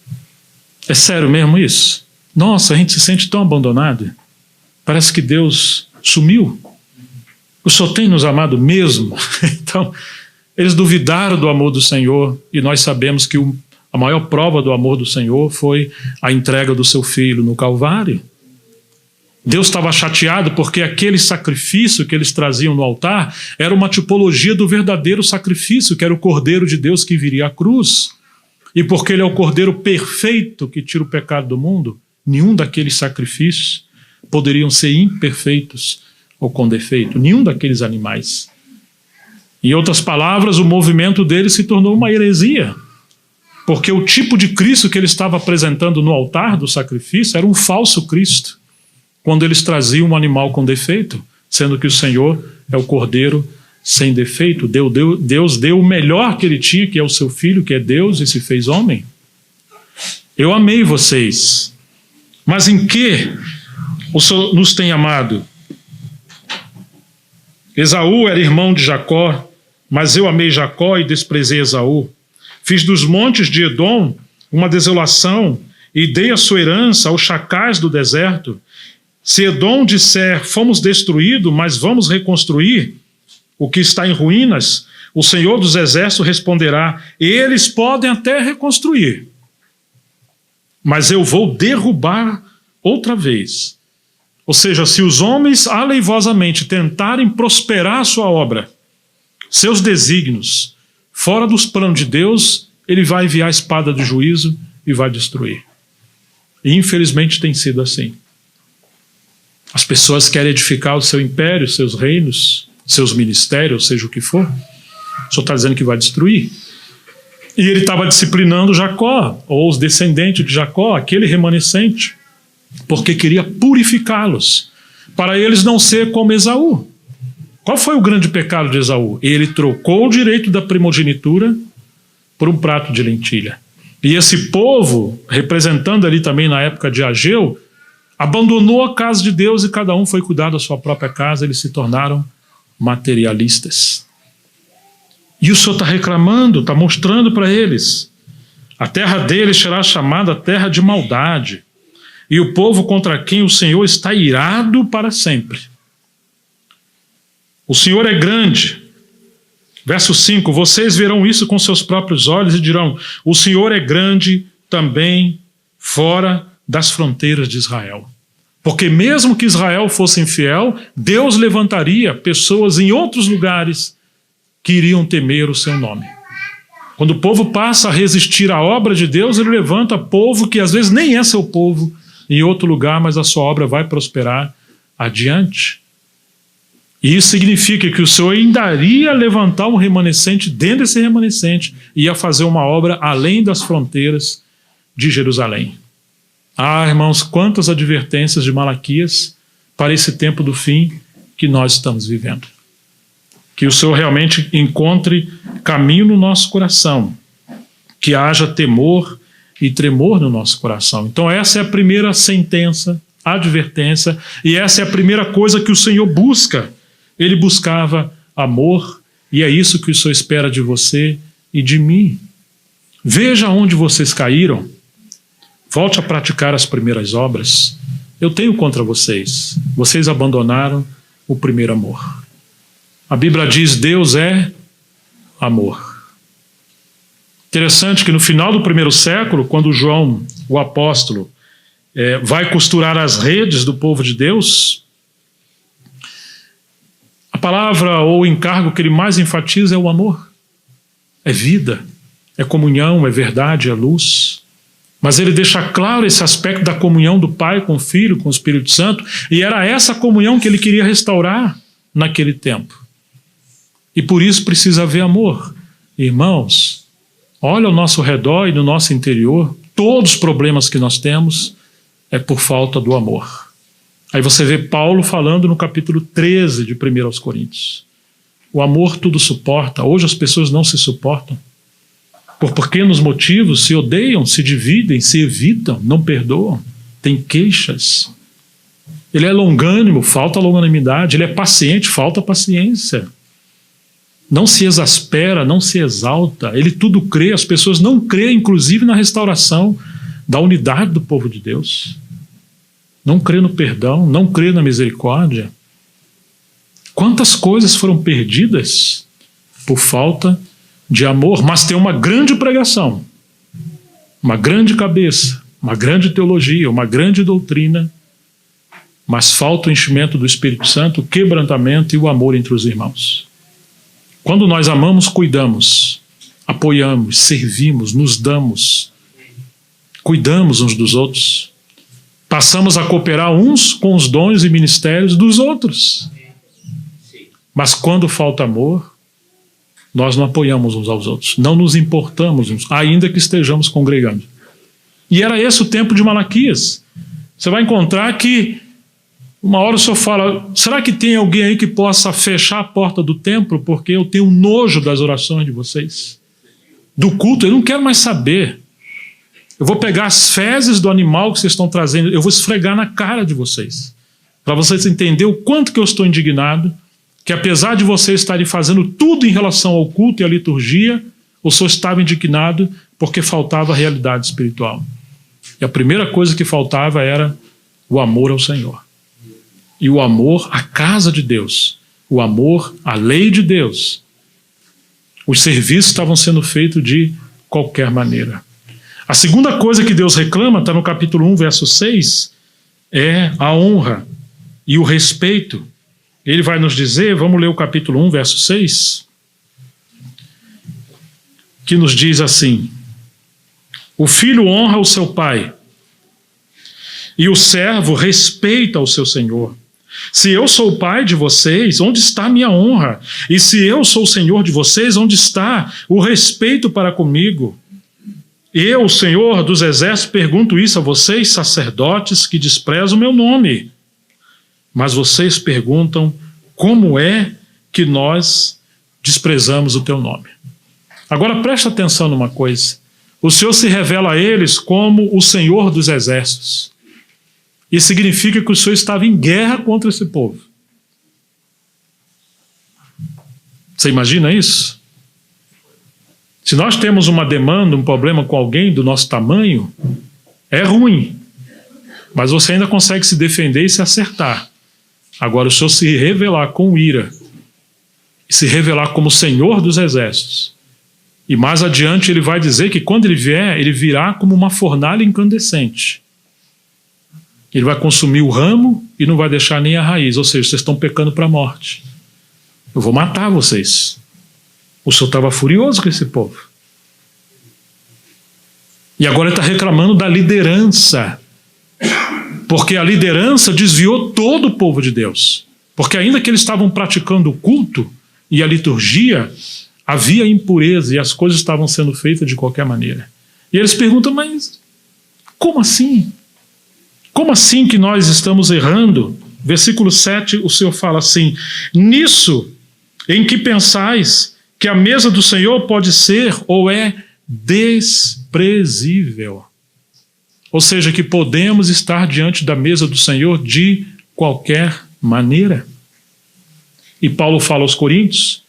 Speaker 1: é sério mesmo isso? Nossa, a gente se sente tão abandonado. Parece que Deus sumiu. O Senhor tem nos amado mesmo? Então, eles duvidaram do amor do Senhor e nós sabemos que a maior prova do amor do Senhor foi a entrega do seu Filho no Calvário. Deus estava chateado porque aquele sacrifício que eles traziam no altar era uma tipologia do verdadeiro sacrifício, que era o Cordeiro de Deus que viria à cruz. E porque ele é o Cordeiro perfeito que tira o pecado do mundo, nenhum daqueles sacrifícios poderiam ser imperfeitos ou com defeito, nenhum daqueles animais. Em outras palavras, o movimento dele se tornou uma heresia, porque o tipo de Cristo que ele estava apresentando no altar do sacrifício era um falso Cristo. Quando eles traziam um animal com defeito, sendo que o Senhor é o Cordeiro sem defeito. Deus deu o melhor que ele tinha, que é o seu Filho, que é Deus, e se fez homem. Eu amei vocês, mas em que o Senhor nos tem amado? Esaú era irmão de Jacó, mas eu amei Jacó e desprezei Esaú. Fiz dos montes de Edom uma desolação e dei a sua herança aos chacais do deserto. Se Edom disser, fomos destruídos, mas vamos reconstruir o que está em ruínas, o Senhor dos Exércitos responderá, eles podem até reconstruir, mas eu vou derrubar outra vez. Ou seja, se os homens aleivosamente tentarem prosperar a sua obra, seus desígnios, fora dos planos de Deus, ele vai enviar a espada de juízo e vai destruir. E infelizmente tem sido assim. As pessoas querem edificar o seu império, seus reinos, seus ministérios, seja o que for. O Senhor está dizendo que vai destruir. E ele estava disciplinando Jacó, ou os descendentes de Jacó, aquele remanescente, porque queria purificá-los, para eles não ser como Esaú. Qual foi o grande pecado de Esaú? Ele trocou o direito da primogenitura por um prato de lentilha. E esse povo, representando ali também na época de Ageu, abandonou a casa de Deus e cada um foi cuidar da sua própria casa, eles se tornaram materialistas. E o Senhor está reclamando, está mostrando para eles. A terra deles será chamada terra de maldade, e o povo contra quem o Senhor está irado para sempre. O Senhor é grande. Verso 5, vocês verão isso com seus próprios olhos e dirão, o Senhor é grande também fora das fronteiras de Israel. Porque mesmo que Israel fosse infiel, Deus levantaria pessoas em outros lugares que iriam temer o seu nome. Quando o povo passa a resistir à obra de Deus, ele levanta povo que às vezes nem é seu povo em outro lugar, mas a sua obra vai prosperar adiante. E isso significa que o Senhor ainda iria levantar um remanescente dentro desse remanescente e ia fazer uma obra além das fronteiras de Jerusalém. Ah, irmãos, quantas advertências de Malaquias para esse tempo do fim que nós estamos vivendo. Que o Senhor realmente encontre caminho no nosso coração, que haja temor e tremor no nosso coração. Então essa é a primeira sentença, advertência, e essa é a primeira coisa que o Senhor busca. Ele buscava amor, e é isso que o Senhor espera de você e de mim. Veja onde vocês caíram, volte a praticar as primeiras obras. Eu tenho contra vocês, vocês abandonaram o primeiro amor. A Bíblia diz, Deus é amor. Interessante que no final do primeiro século, quando João, o apóstolo, vai costurar as redes do povo de Deus, a palavra ou o encargo que ele mais enfatiza é o amor. É vida, é comunhão, é verdade, é luz. Mas ele deixa claro esse aspecto da comunhão do Pai com o Filho, com o Espírito Santo, e era essa comunhão que ele queria restaurar naquele tempo. E por isso precisa haver amor. Irmãos, olha ao nosso redor e no nosso interior, todos os problemas que nós temos é por falta do amor. Aí você vê Paulo falando no capítulo 13 de 1 aos Coríntios. O amor tudo suporta. Hoje as pessoas não se suportam. Por pequenos motivos se odeiam, se dividem, se evitam, não perdoam, têm queixas. Ele é longânimo, falta longanimidade. Ele é paciente, falta paciência. Não se exaspera, não se exalta, ele tudo crê. As pessoas não creem, inclusive, na restauração da unidade do povo de Deus. Não crê no perdão, não crê na misericórdia. Quantas coisas foram perdidas por falta de amor? Mas tem uma grande pregação, uma grande cabeça, uma grande teologia, uma grande doutrina, mas falta o enchimento do Espírito Santo, o quebrantamento e o amor entre os irmãos. Quando nós amamos, cuidamos, apoiamos, servimos, nos damos, cuidamos uns dos outros, passamos a cooperar uns com os dons e ministérios dos outros. Mas quando falta amor, nós não apoiamos uns aos outros, não nos importamos uns, ainda que estejamos congregando. E era esse o tempo de Malaquias. Você vai encontrar que Uma hora o senhor fala, será que tem alguém aí que possa fechar a porta do templo porque eu tenho nojo das orações de vocês? Do culto, eu não quero mais saber. Eu vou pegar as fezes do animal que vocês estão trazendo, eu vou esfregar na cara de vocês, para vocês entenderem o quanto que eu estou indignado, que apesar de vocês estarem fazendo tudo em relação ao culto e à liturgia, o senhor estava indignado porque faltava realidade espiritual. E a primeira coisa que faltava era o amor ao Senhor. E o amor à casa de Deus, o amor à lei de Deus. Os serviços estavam sendo feitos de qualquer maneira. A segunda coisa que Deus reclama, está no capítulo 1, verso 6, é a honra e o respeito. Ele vai nos dizer, vamos ler o capítulo 1, verso 6, que nos diz assim: o filho honra o seu pai, e o servo respeita o seu senhor. Se eu sou o pai de vocês, onde está a minha honra? E se eu sou o senhor de vocês, onde está o respeito para comigo? Eu, o Senhor dos Exércitos, pergunto isso a vocês, sacerdotes, que desprezam o meu nome. Mas vocês perguntam, como é que nós desprezamos o teu nome? Agora presta atenção numa coisa. O Senhor se revela a eles como o Senhor dos Exércitos. Isso significa que o Senhor estava em guerra contra esse povo. Você imagina isso? Se nós temos uma demanda, um problema com alguém do nosso tamanho, é ruim. Mas você ainda consegue se defender e se acertar. Agora, o Senhor se revelar com ira, se revelar como Senhor dos Exércitos. E mais adiante ele vai dizer que quando ele vier, ele virá como uma fornalha incandescente. Ele vai consumir o ramo e não vai deixar nem a raiz. Ou seja, vocês estão pecando para a morte. Eu vou matar vocês. O Senhor estava furioso com esse povo. E agora ele está reclamando da liderança. Porque a liderança desviou todo o povo de Deus. Porque ainda que eles estavam praticando o culto e a liturgia, havia impureza e as coisas estavam sendo feitas de qualquer maneira. E eles perguntam, mas como assim? Como assim que nós estamos errando? Versículo 7, o Senhor fala assim: nisso em que pensais que a mesa do Senhor pode ser ou é desprezível. Ou seja, que podemos estar diante da mesa do Senhor de qualquer maneira. E Paulo fala aos Coríntios: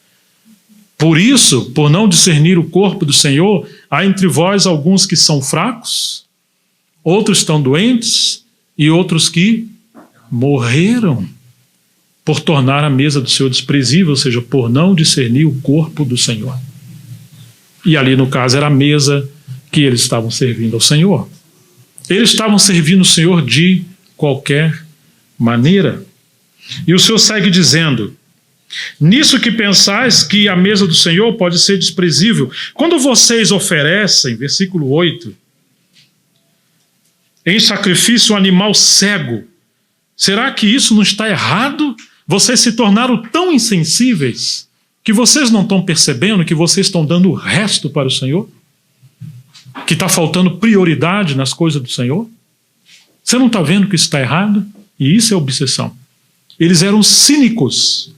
Speaker 1: por isso, por não discernir o corpo do Senhor, há entre vós alguns que são fracos, outros estão doentes e outros que morreram por tornar a mesa do Senhor desprezível, ou seja, por não discernir o corpo do Senhor. E ali, no caso, era a mesa que eles estavam servindo ao Senhor. Eles estavam servindo o Senhor de qualquer maneira. E o Senhor segue dizendo: nisso que pensais que a mesa do Senhor pode ser desprezível, quando vocês oferecem, versículo 8, em sacrifício um animal cego, será que isso não está errado? Vocês se tornaram tão insensíveis que vocês não estão percebendo que vocês estão dando o resto para o Senhor? Que está faltando prioridade nas coisas do Senhor? Você não está vendo que isso está errado? E isso é obsessão. Eles eram cínicos.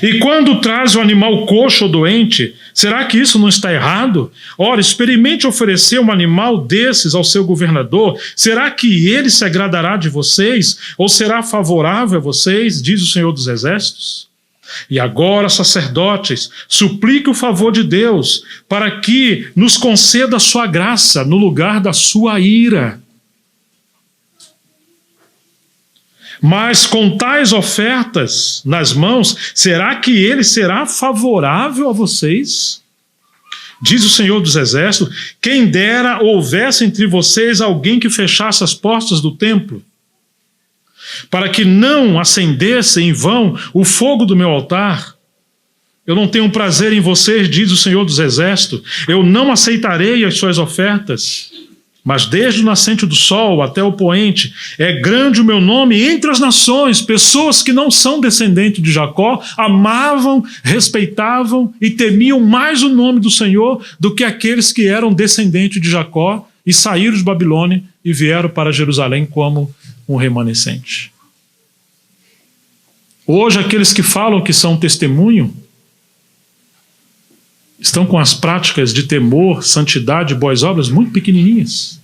Speaker 1: E quando traz o animal coxo ou doente, será que isso não está errado? Ora, experimente oferecer um animal desses ao seu governador. Será que ele se agradará de vocês? Ou será favorável a vocês? Diz o Senhor dos Exércitos. E agora, sacerdotes, suplique o favor de Deus, para que nos conceda a sua graça no lugar da sua ira. Mas com tais ofertas nas mãos, será que ele será favorável a vocês? Diz o Senhor dos Exércitos: quem dera houvesse entre vocês alguém que fechasse as portas do templo, para que não acendesse em vão o fogo do meu altar. Eu não tenho prazer em vocês, diz o Senhor dos Exércitos, eu não aceitarei as suas ofertas. Mas desde o nascente do sol até o poente, é grande o meu nome entre as nações. Pessoas que não são descendentes de Jacó amavam, respeitavam e temiam mais o nome do Senhor do que aqueles que eram descendentes de Jacó e saíram de Babilônia e vieram para Jerusalém como um remanescente. Hoje, aqueles que falam que são testemunho estão com as práticas de temor, santidade e boas obras muito pequenininhas.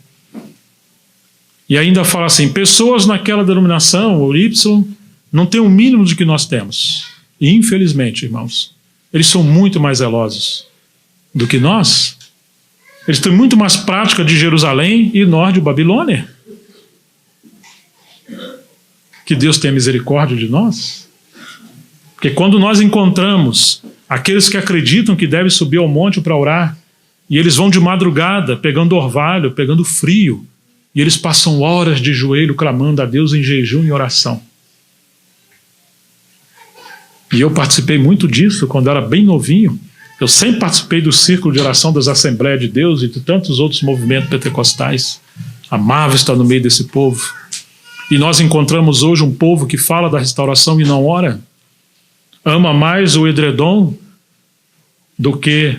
Speaker 1: E ainda fala assim, pessoas naquela denominação, ou Y, não têm o mínimo de que nós temos. E infelizmente, irmãos, eles são muito mais zelosos do que nós. Eles têm muito mais prática de Jerusalém e norte de Babilônia. Que Deus tenha misericórdia de nós. Porque quando nós encontramos aqueles que acreditam que devem subir ao monte para orar, e eles vão de madrugada, pegando orvalho, pegando frio, e eles passam horas de joelho clamando a Deus em jejum e oração. E eu participei muito disso quando era bem novinho. Eu sempre participei do círculo de oração das Assembleias de Deus e de tantos outros movimentos pentecostais. Amava estar no meio desse povo. E nós encontramos hoje um povo que fala da restauração e não ora. Ama mais o edredom do que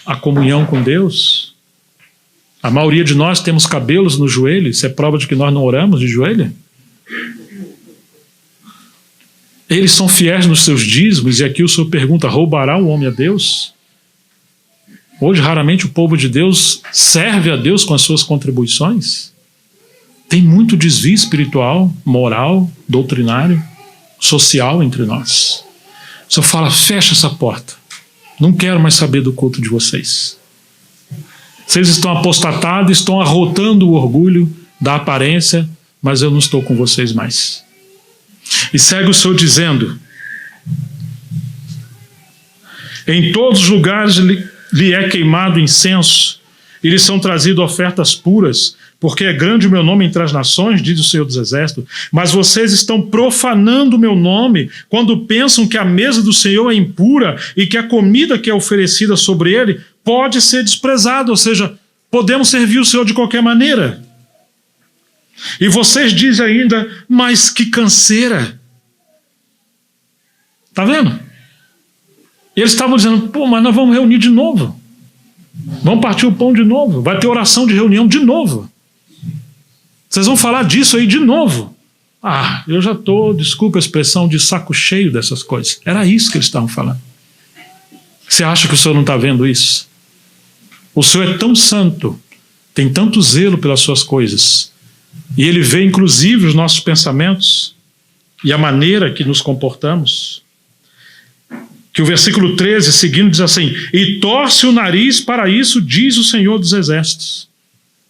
Speaker 1: a comunhão com Deus. A maioria de nós temos cabelos no joelho. Isso é prova de que nós não oramos de joelho. Eles são fiéis nos seus dízimos, e aqui o Senhor pergunta, roubará o homem a Deus? Hoje, raramente o povo de Deus serve a Deus com as suas contribuições. Tem muito desvio espiritual, moral, doutrinário, social entre nós. O Senhor fala, fecha essa porta. Não quero mais saber do culto de vocês. Vocês estão apostatados, estão arrotando o orgulho da aparência, mas eu não estou com vocês mais. E segue o Senhor dizendo, em todos os lugares lhe é queimado incenso, e lhe são trazidas ofertas puras, porque é grande o meu nome entre as nações, diz o Senhor dos Exércitos. Mas vocês estão profanando o meu nome, quando pensam que a mesa do Senhor é impura, e que a comida que é oferecida sobre ele pode ser desprezada, ou seja, podemos servir o Senhor de qualquer maneira. E vocês dizem ainda, mas que canseira. Está vendo? Eles estavam dizendo, pô, mas nós vamos reunir de novo. Vamos partir o pão de novo. Vai ter oração de reunião de novo. Vocês vão falar disso aí de novo. Ah, eu já estou, desculpa a expressão, de saco cheio dessas coisas. Era isso que eles estavam falando. Você acha que o Senhor não está vendo isso? O Senhor é tão santo, tem tanto zelo pelas suas coisas, e Ele vê inclusive os nossos pensamentos e a maneira que nos comportamos, que o versículo 13 seguindo diz assim, e torce o nariz para isso, diz o Senhor dos Exércitos.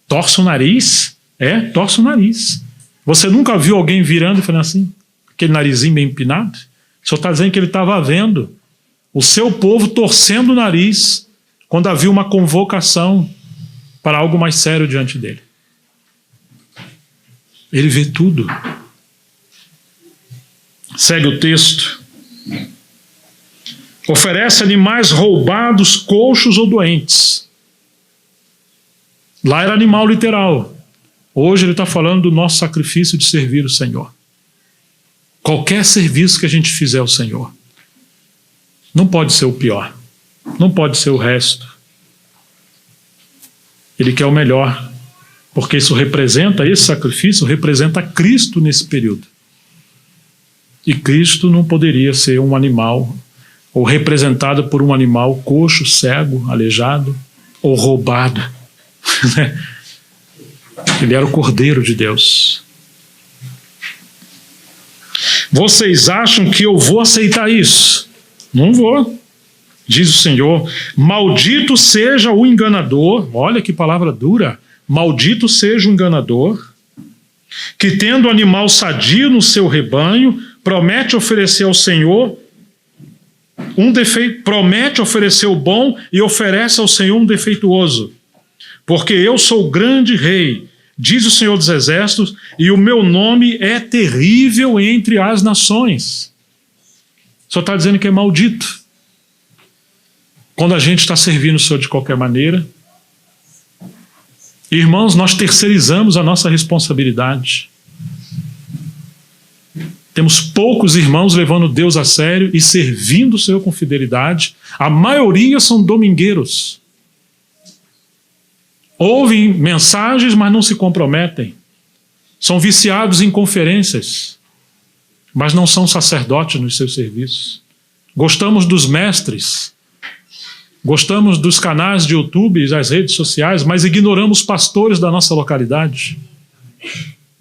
Speaker 1: Torce o nariz? Torce o nariz. Você nunca viu alguém virando e falando assim, aquele narizinho meio empinado? O Senhor está dizendo que Ele estava vendo o seu povo torcendo o nariz quando havia uma convocação para algo mais sério diante dele. Ele vê tudo. Segue o texto. Oferece animais roubados, coxos ou doentes. Lá era animal literal. Hoje ele está falando do nosso sacrifício de servir o Senhor. Qualquer serviço que a gente fizer ao Senhor não pode ser o pior. Não pode ser o resto. Ele quer o melhor. Porque isso representa, esse sacrifício representa Cristo nesse período. E Cristo não poderia ser um animal, ou representado por um animal coxo, cego, aleijado, ou roubado. Ele era o Cordeiro de Deus. Vocês acham que eu vou aceitar isso? Não vou. Diz o Senhor, maldito seja o enganador, olha que palavra dura, maldito seja o enganador, que tendo animal sadio no seu rebanho, promete oferecer ao Senhor um defeito, promete oferecer o bom e oferece ao Senhor um defeituoso. Porque eu sou o grande rei, diz o Senhor dos Exércitos, e o meu nome é terrível entre as nações. Só está dizendo que é maldito. Quando a gente está servindo o Senhor de qualquer maneira, irmãos, nós terceirizamos a nossa responsabilidade. Temos poucos irmãos levando Deus a sério e servindo o Senhor com fidelidade. A maioria são domingueiros. Ouvem mensagens, mas não se comprometem. São viciados em conferências, mas não são sacerdotes nos seus serviços. Gostamos dos mestres, gostamos dos canais de YouTube e das redes sociais, mas ignoramos pastores da nossa localidade.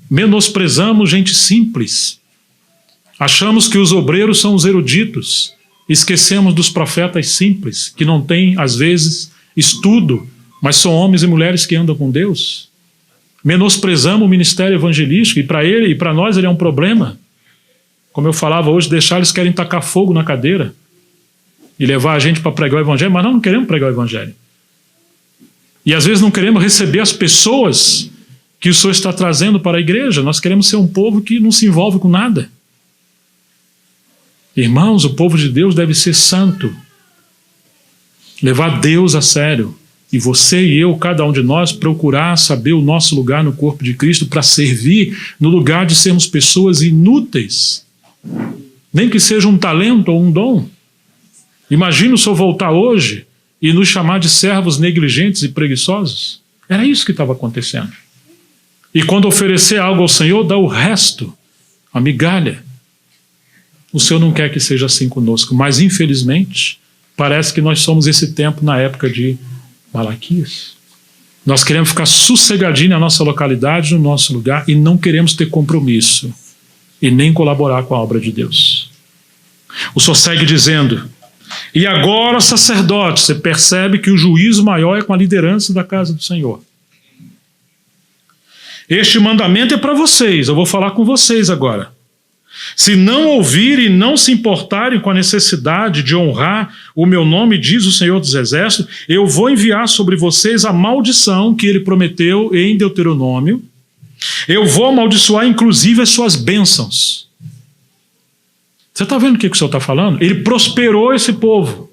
Speaker 1: Menosprezamos gente simples. Achamos que os obreiros são os eruditos. Esquecemos dos profetas simples, que não têm, às vezes, estudo, mas são homens e mulheres que andam com Deus. Menosprezamos o ministério evangelístico, e para ele e para nós ele é um problema. Como eu falava hoje, deixar eles querem tacar fogo na cadeira e levar a gente para pregar o evangelho, mas nós não queremos pregar o evangelho. E às vezes não queremos receber as pessoas que o Senhor está trazendo para a igreja. Nós queremos ser um povo que não se envolve com nada. Irmãos, o povo de Deus deve ser santo, levar Deus a sério. E você e eu, cada um de nós, procurar saber o nosso lugar no corpo de Cristo para servir, no lugar de sermos pessoas inúteis, nem que seja um talento ou um dom. Imagina o Senhor voltar hoje e nos chamar de servos negligentes e preguiçosos. Era isso que estava acontecendo. E quando oferecer algo ao Senhor, dá o resto, a migalha. O Senhor não quer que seja assim conosco, mas infelizmente parece que nós somos esse tempo na época de Malaquias. Nós queremos ficar sossegadinho na nossa localidade, no nosso lugar, e não queremos ter compromisso e nem colaborar com a obra de Deus. O Senhor segue dizendo: e agora, sacerdote, você percebe que o juízo maior é com a liderança da casa do Senhor. Este mandamento é para vocês, eu vou falar com vocês agora. Se não ouvirem e não se importarem com a necessidade de honrar o meu nome, diz o Senhor dos Exércitos, eu vou enviar sobre vocês a maldição que ele prometeu em Deuteronômio. Eu vou amaldiçoar inclusive as suas bênçãos. Você está vendo o que o Senhor está falando? Ele prosperou esse povo.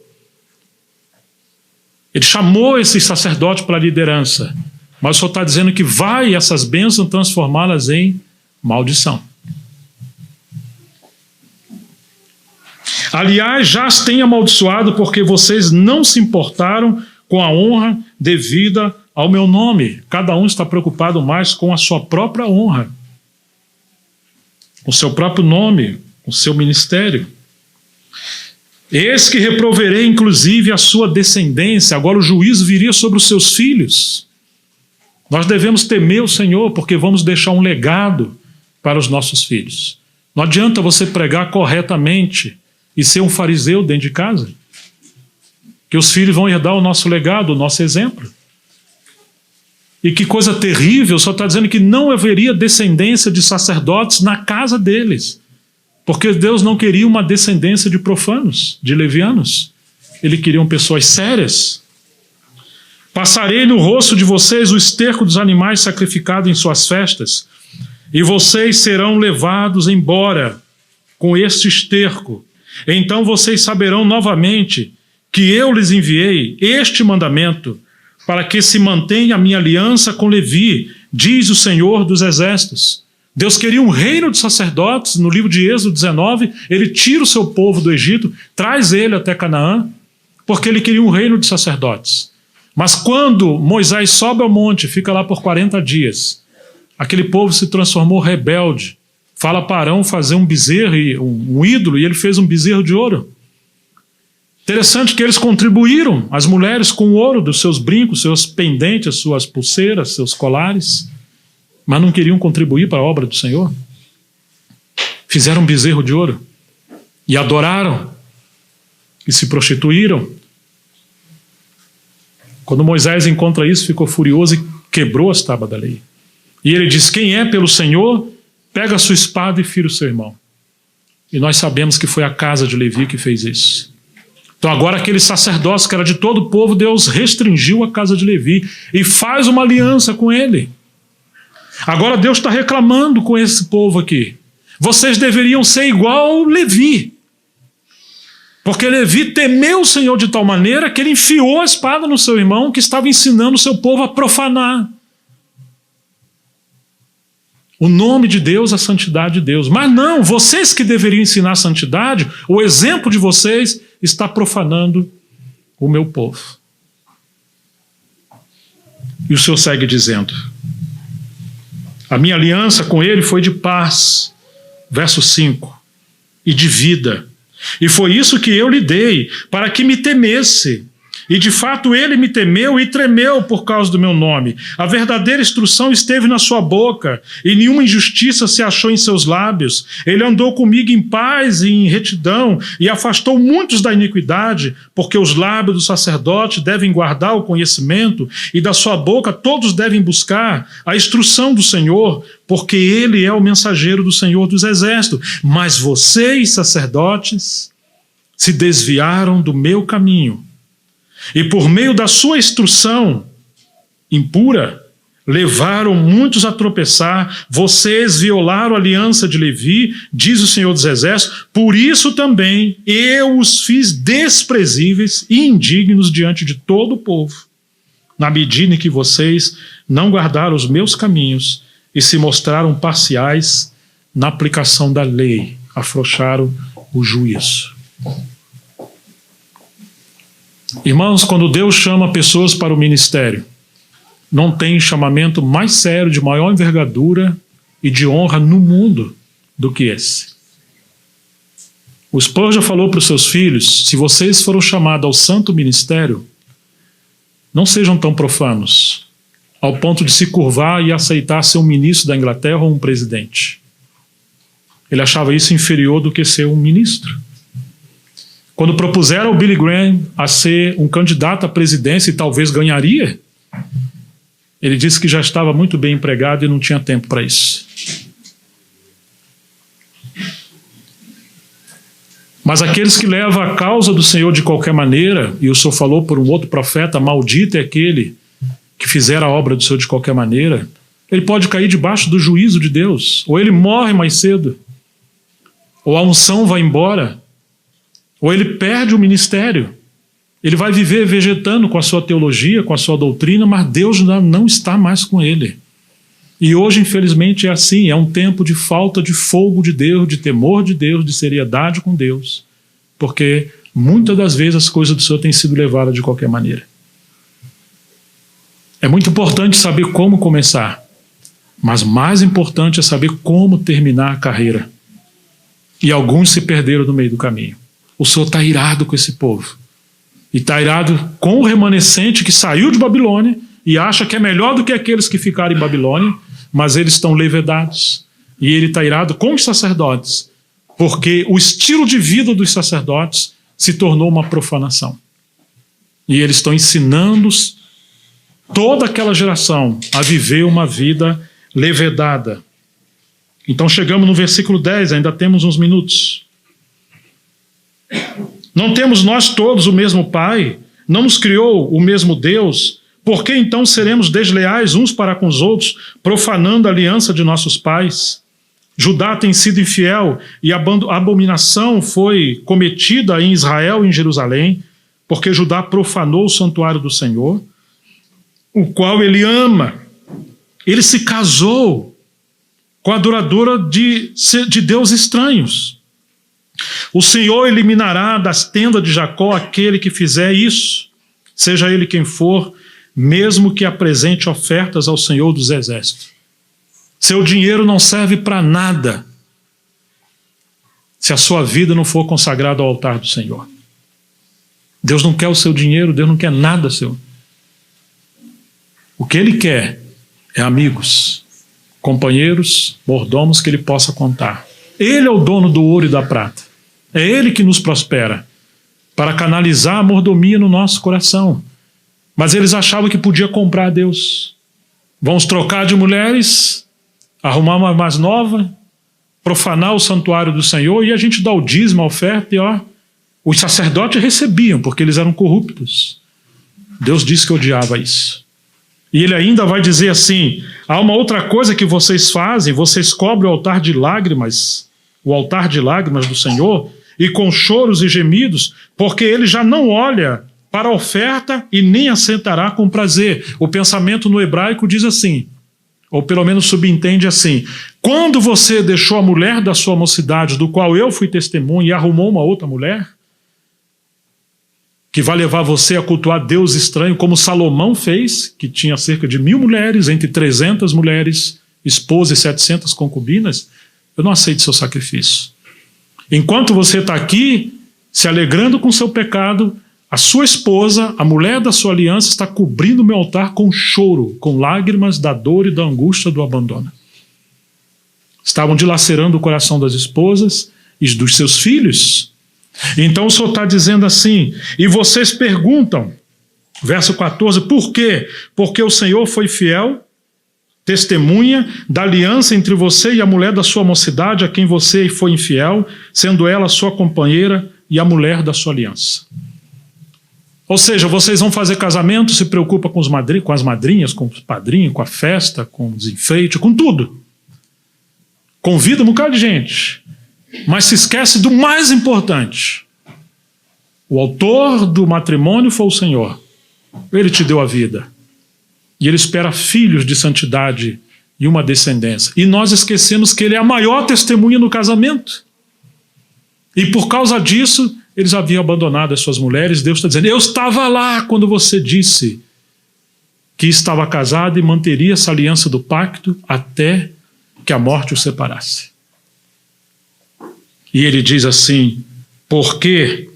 Speaker 1: Ele chamou esses sacerdotes para a liderança. Mas o Senhor está dizendo que vai essas bênçãos transformá-las em maldição. Aliás, já as tenho amaldiçoado porque vocês não se importaram com a honra devida ao meu nome. Cada um está preocupado mais com a sua própria honra, com o seu próprio nome, com o seu ministério. Eis que reproverei inclusive a sua descendência. Agora o juízo viria sobre os seus filhos. Nós devemos temer o Senhor porque vamos deixar um legado para os nossos filhos. Não adianta você pregar corretamente e ser um fariseu dentro de casa, que os filhos vão herdar o nosso legado, o nosso exemplo. E que coisa terrível, só está dizendo que não haveria descendência de sacerdotes na casa deles, porque Deus não queria uma descendência de profanos, de levianos. Ele queria pessoas sérias. Passarei no rosto de vocês o esterco dos animais sacrificados em suas festas, e vocês serão levados embora com este esterco. Então vocês saberão novamente que eu lhes enviei este mandamento para que se mantenha a minha aliança com Levi, diz o Senhor dos Exércitos. Deus queria um reino de sacerdotes. No livro de Êxodo 19, ele tira o seu povo do Egito, traz ele até Canaã, porque ele queria um reino de sacerdotes. Mas quando Moisés sobe ao monte, fica lá por 40 dias, aquele povo se transformou rebelde. Fala para Arão fazer um bezerro, um ídolo, e ele fez um bezerro de ouro. Interessante que eles contribuíram, as mulheres, com o ouro dos seus brincos, seus pendentes, suas pulseiras, seus colares, mas não queriam contribuir para a obra do Senhor. Fizeram um bezerro de ouro e adoraram e se prostituíram. Quando Moisés encontra isso, ficou furioso e quebrou as tábuas da lei. E ele diz: quem é pelo Senhor, pega a sua espada e fira o seu irmão. E nós sabemos que foi a casa de Levi que fez isso. Então agora aquele sacerdócio que era de todo o povo, Deus restringiu a casa de Levi e faz uma aliança com ele. Agora Deus está reclamando com esse povo aqui. Vocês deveriam ser igual Levi. Porque Levi temeu o Senhor de tal maneira que ele enfiou a espada no seu irmão que estava ensinando o seu povo a profanar o nome de Deus, a santidade de Deus. Mas não, vocês que deveriam ensinar a santidade, o exemplo de vocês está profanando o meu povo. E o Senhor segue dizendo: a minha aliança com ele foi de paz, verso 5, e de vida. E foi isso que eu lhe dei, para que me temesse. E de fato ele me temeu e tremeu por causa do meu nome. A verdadeira instrução esteve na sua boca, e nenhuma injustiça se achou em seus lábios. Ele andou comigo em paz e em retidão, e afastou muitos da iniquidade, porque os lábios do sacerdote devem guardar o conhecimento, e da sua boca todos devem buscar a instrução do Senhor, porque ele é o mensageiro do Senhor dos Exércitos. Mas vocês, sacerdotes, se desviaram do meu caminho, e por meio da sua instrução impura, levaram muitos a tropeçar. Vocês violaram a aliança de Levi, diz o Senhor dos Exércitos. Por isso também eu os fiz desprezíveis e indignos diante de todo o povo, na medida em que vocês não guardaram os meus caminhos e se mostraram parciais na aplicação da lei, afrouxaram o juízo. Irmãos, quando Deus chama pessoas para o ministério, não tem chamamento mais sério, de maior envergadura e de honra no mundo do que esse. O Spurgeon falou para os seus filhos: se vocês foram chamados ao santo ministério, não sejam tão profanos, ao ponto de se curvar e aceitar ser um ministro da Inglaterra ou um presidente. Ele achava isso inferior do que ser um ministro. Quando propuseram ao Billy Graham a ser um candidato à presidência e talvez ganharia, ele disse que já estava muito bem empregado e não tinha tempo para isso. Mas aqueles que levam a causa do Senhor de qualquer maneira, e o Senhor falou por um outro profeta: maldito é aquele que fizer a obra do Senhor de qualquer maneira, ele pode cair debaixo do juízo de Deus, ou ele morre mais cedo, ou a unção vai embora, ou ele perde o ministério. Ele vai viver vegetando com a sua teologia, com a sua doutrina, mas Deus não está mais com ele. E hoje, infelizmente, é assim. É um tempo de falta de fogo de Deus, de temor de Deus, de seriedade com Deus, porque muitas das vezes as coisas do Senhor têm sido levadas de qualquer maneira. É muito importante saber como começar, mas mais importante é saber como terminar a carreira. E alguns se perderam no meio do caminho. O Senhor está irado com esse povo. E está irado com o remanescente que saiu de Babilônia e acha que é melhor do que aqueles que ficaram em Babilônia, mas eles estão levedados. E ele está irado com os sacerdotes, porque o estilo de vida dos sacerdotes se tornou uma profanação. E eles estão ensinando toda aquela geração a viver uma vida levedada. Então chegamos no versículo 10, ainda temos uns minutos. Não temos nós todos o mesmo Pai? Não nos criou o mesmo Deus? Por que então seremos desleais uns para com os outros, profanando a aliança de nossos pais? Judá tem sido infiel e a abominação foi cometida em Israel e em Jerusalém, porque Judá profanou o santuário do Senhor, o qual ele ama. Ele se casou com a adoradora de deuses estranhos. O Senhor eliminará das tendas de Jacó aquele que fizer isso, seja ele quem for, mesmo que apresente ofertas ao Senhor dos Exércitos. Seu dinheiro não serve para nada se a sua vida não for consagrada ao altar do Senhor. Deus não quer o seu dinheiro, Deus não quer nada seu. O que Ele quer é amigos, companheiros, mordomos que Ele possa contar. Ele é o dono do ouro e da prata. É Ele que nos prospera para canalizar a mordomia no nosso coração. Mas eles achavam que podia comprar a Deus. Vamos trocar de mulheres, arrumar uma mais nova, profanar o santuário do Senhor, e a gente dá o dízimo, a oferta, e os sacerdotes recebiam, porque eles eram corruptos. Deus disse que odiava isso. E ele ainda vai dizer assim: há uma outra coisa que vocês fazem, vocês cobrem o altar de lágrimas do Senhor, e com choros e gemidos, porque ele já não olha para a oferta e nem assentará com prazer. O pensamento no hebraico diz assim, ou pelo menos subentende assim: quando você deixou a mulher da sua mocidade, do qual eu fui testemunha, e arrumou uma outra mulher, que vai levar você a cultuar Deus estranho, como Salomão fez, que tinha cerca de 1000 mulheres, entre 300 mulheres, esposas e 700 concubinas, eu não aceito seu sacrifício. Enquanto você está aqui, se alegrando com seu pecado, a sua esposa, a mulher da sua aliança, está cobrindo o meu altar com choro, com lágrimas da dor e da angústia do abandono. Estavam dilacerando o coração das esposas e dos seus filhos. Então o Senhor está dizendo assim, e vocês perguntam, verso 14, por quê? Porque o Senhor foi fiel, testemunha da aliança entre você e a mulher da sua mocidade, a quem você foi infiel, sendo ela sua companheira e a mulher da sua aliança. Ou seja, vocês vão fazer casamento, se preocupa com as madrinhas, com os padrinhos, com a festa, com os enfeites, com tudo. Convida um bocado de gente, mas se esquece do mais importante. O autor do matrimônio foi o Senhor. Ele te deu a vida. E Ele espera filhos de santidade e uma descendência. E nós esquecemos que Ele é a maior testemunha no casamento. E por causa disso, eles haviam abandonado as suas mulheres. Deus está dizendo, eu estava lá quando você disse que estava casado e manteria essa aliança do pacto até que a morte o separasse. E ele diz assim, porque,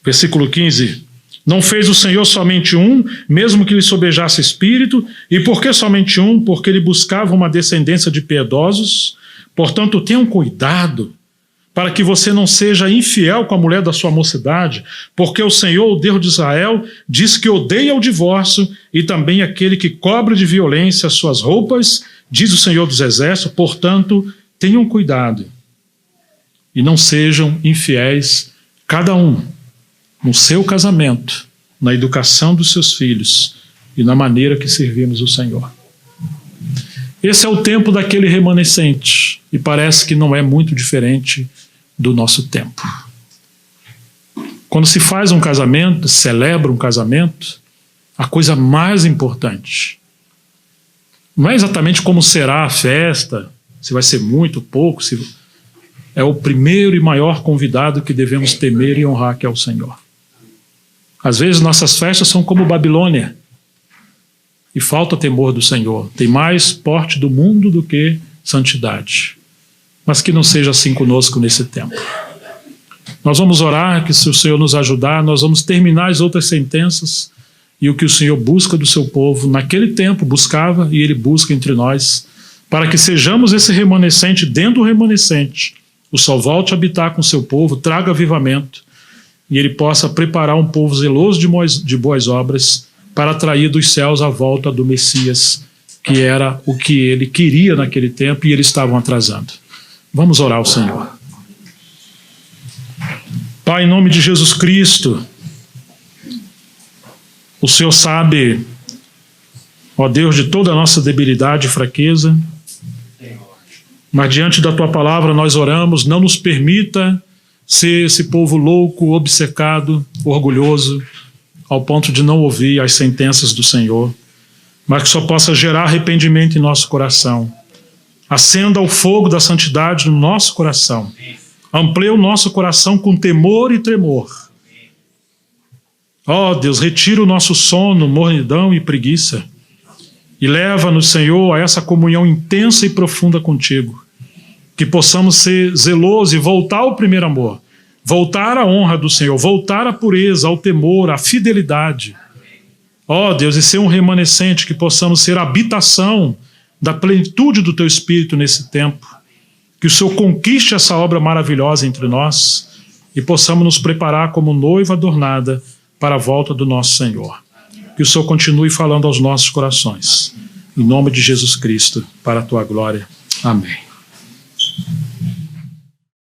Speaker 1: versículo 15, não fez o Senhor somente um, mesmo que lhe sobejasse espírito, e por que somente um? Porque ele buscava uma descendência de piedosos. Portanto, tenham cuidado, para que você não seja infiel com a mulher da sua mocidade, porque o Senhor, o Deus de Israel, diz que odeia o divórcio e também aquele que cobre de violência as suas roupas, diz o Senhor dos Exércitos. Portanto, tenham cuidado e não sejam infiéis, cada um, no seu casamento, na educação dos seus filhos e na maneira que servimos o Senhor. Esse é o tempo daquele remanescente, e parece que não é muito diferente do nosso tempo. Quando se faz um casamento, celebra um casamento, a coisa mais importante não é exatamente como será a festa, se vai ser muito, pouco, é o primeiro e maior convidado que devemos temer e honrar, que é o Senhor. Às vezes nossas festas são como Babilônia, e falta temor do Senhor. Tem mais porte do mundo do que santidade. Mas que não seja assim conosco nesse tempo. Nós vamos orar, que se o Senhor nos ajudar, nós vamos terminar as outras sentenças e o que o Senhor busca do seu povo, naquele tempo buscava e Ele busca entre nós, para que sejamos esse remanescente dentro do remanescente. O Sol volte a habitar com o seu povo, traga avivamento e Ele possa preparar um povo zeloso de boas obras para atrair dos céus a volta do Messias, que era o que Ele queria naquele tempo e eles estavam atrasando. Vamos orar ao Senhor. Pai, em nome de Jesus Cristo, o Senhor sabe, ó Deus, de toda a nossa debilidade e fraqueza, mas diante da Tua palavra nós oramos, não nos permita ser esse povo louco, obcecado, orgulhoso, ao ponto de não ouvir as sentenças do Senhor, mas que só possa gerar arrependimento em nosso coração. Acenda o fogo da santidade no nosso coração. Amplie o nosso coração com temor e tremor. Ó Deus, retira o nosso sono, mornidão e preguiça e leva-nos, Senhor, a essa comunhão intensa e profunda contigo. Que possamos ser zelosos e voltar ao primeiro amor, voltar à honra do Senhor, voltar à pureza, ao temor, à fidelidade. Ó Deus, e ser um remanescente, que possamos ser a habitação da plenitude do Teu Espírito nesse tempo. Que o Senhor conquiste essa obra maravilhosa entre nós e possamos nos preparar como noiva adornada para a volta do nosso Senhor. Que o Senhor continue falando aos nossos corações. Em nome de Jesus Cristo, para a Tua glória. Amém.